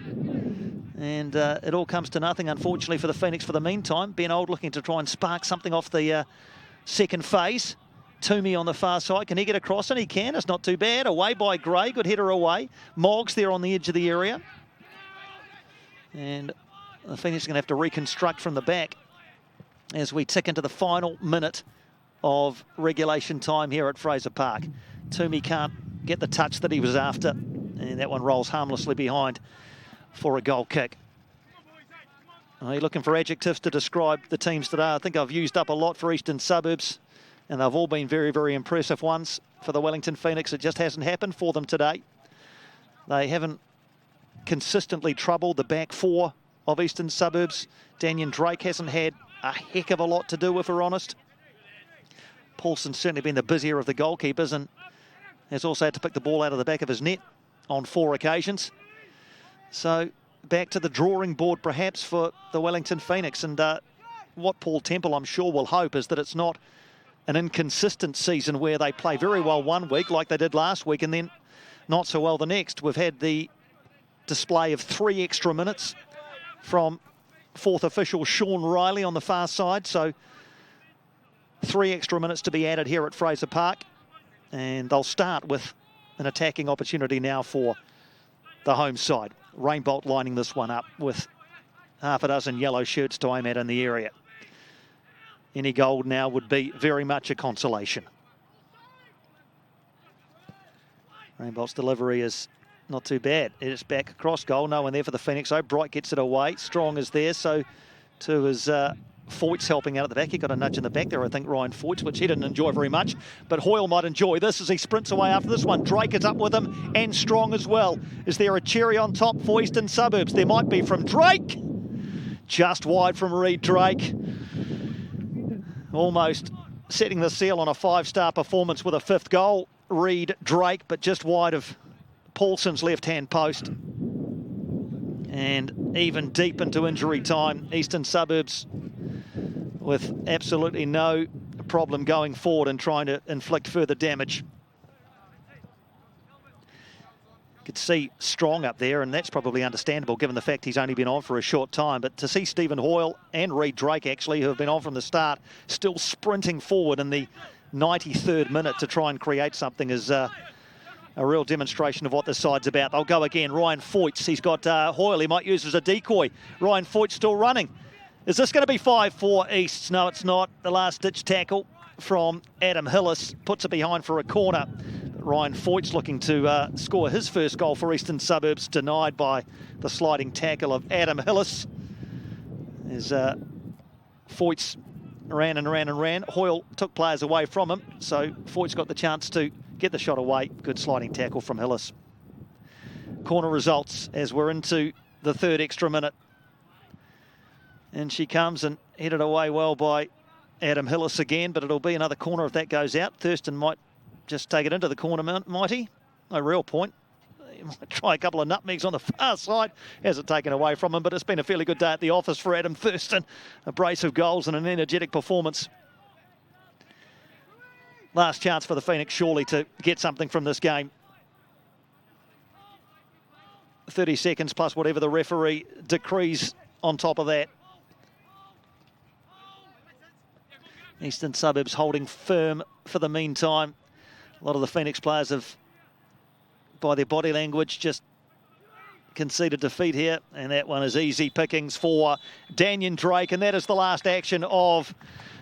And it all comes to nothing, unfortunately, for the Phoenix for the meantime. Ben Old looking to try and spark something off the second phase. Toomey on the far side. Can he get across? And he can. It's not too bad. Away by Gray. Good header away. Moggs there on the edge of the area. And the Phoenix are going to have to reconstruct from the back as we tick into the final minute of regulation time here at Fraser Park. Toomey can't get the touch that he was after, and that one rolls harmlessly behind for a goal kick. Are you looking for adjectives to describe the teams today? I think I've used up a lot for Eastern Suburbs, and they've all been very, very impressive ones. For the Wellington Phoenix, it just hasn't happened for them today. They haven't consistently troubled the back four of Eastern Suburbs. Daniel Drake hasn't had a heck of a lot to do, if we're honest. Paulson's certainly been the busier of the goalkeepers and has also had to pick the ball out of the back of his net on 4 occasions. So back to the drawing board perhaps for the Wellington Phoenix. And what Paul Temple, I'm sure, will hope is that it's not an inconsistent season where they play very well one week like they did last week and then not so well the next. We've had the display of 3 extra minutes from fourth official Sean Riley on the far side. So 3 extra minutes to be added here at Fraser Park. And they'll start with an attacking opportunity now for the home side. Rainbolt lining this one up with half a dozen yellow shirts to aim at in the area. Any goal now would be very much a consolation. Rainbolt's delivery is not too bad. It's back across goal. No one there for the Phoenix. Oh, Bright gets it away. Strong is there. So too is Foyt's helping out at the back. He got a nudge in the back there, I think, Ryan Foyt, which he didn't enjoy very much. But Hoyle might enjoy this as he sprints away after this one. Drake is up with him and Strong as well. Is there a cherry on top for Eastern Suburbs? There might be from Drake. Just wide from Reed Drake. Almost setting the seal on a 5-star performance with a 5th goal. Reed Drake, but just wide of Paulson's left-hand post. And even deep into injury time, Eastern Suburbs with absolutely no problem going forward and trying to inflict further damage. You could see Strong up there, and that's probably understandable given the fact he's only been on for a short time. But to see Stephen Hoyle and Reed Drake, actually, who have been on from the start, still sprinting forward in the 93rd minute to try and create something is a real demonstration of what this side's about. They'll go again. Ryan Foyts, he's got Hoyle, he might use as a decoy. Ryan Foyts still running. Is this going to be 5 for Easts? No, it's not. The last-ditch tackle from Adam Hillis puts it behind for a corner. But Ryan Foyts looking to score his first goal for Eastern Suburbs, denied by the sliding tackle of Adam Hillis. As Foyts ran and ran and ran. Hoyle took players away from him, so Foyt's got the chance to get the shot away. Good sliding tackle from Hillis. Corner results as we're into the 3rd extra minute. And she comes and headed away well by Adam Hillis again, but it'll be another corner if that goes out. Thurston might just take it into the corner, might he? No real point. He might try a couple of nutmegs on the far side. Has it taken away from him, but it's been a fairly good day at the office for Adam Thurston. A brace of goals and an energetic performance. Last chance for the Phoenix, surely, to get something from this game. 30 seconds plus whatever the referee decrees on top of that. Eastern Suburbs holding firm for the meantime. A lot of the Phoenix players have, by their body language, just conceded defeat here. And that one is easy pickings for Daniel Drake. And that is the last action of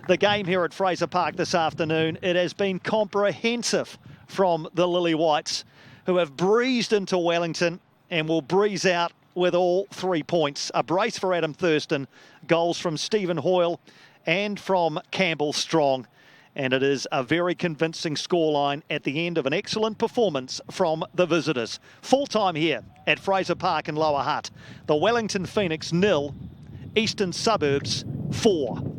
the game here at Fraser Park this afternoon. It has been comprehensive from the Lily Whites, who have breezed into Wellington and will breeze out with all 3 points. A brace for Adam Thurston, goals from Stephen Hoyle and from Campbell Strong. and it is a very convincing scoreline at the end of an excellent performance from the visitors. Full time here at Fraser Park in Lower Hutt. The Wellington Phoenix 0, Eastern Suburbs 4.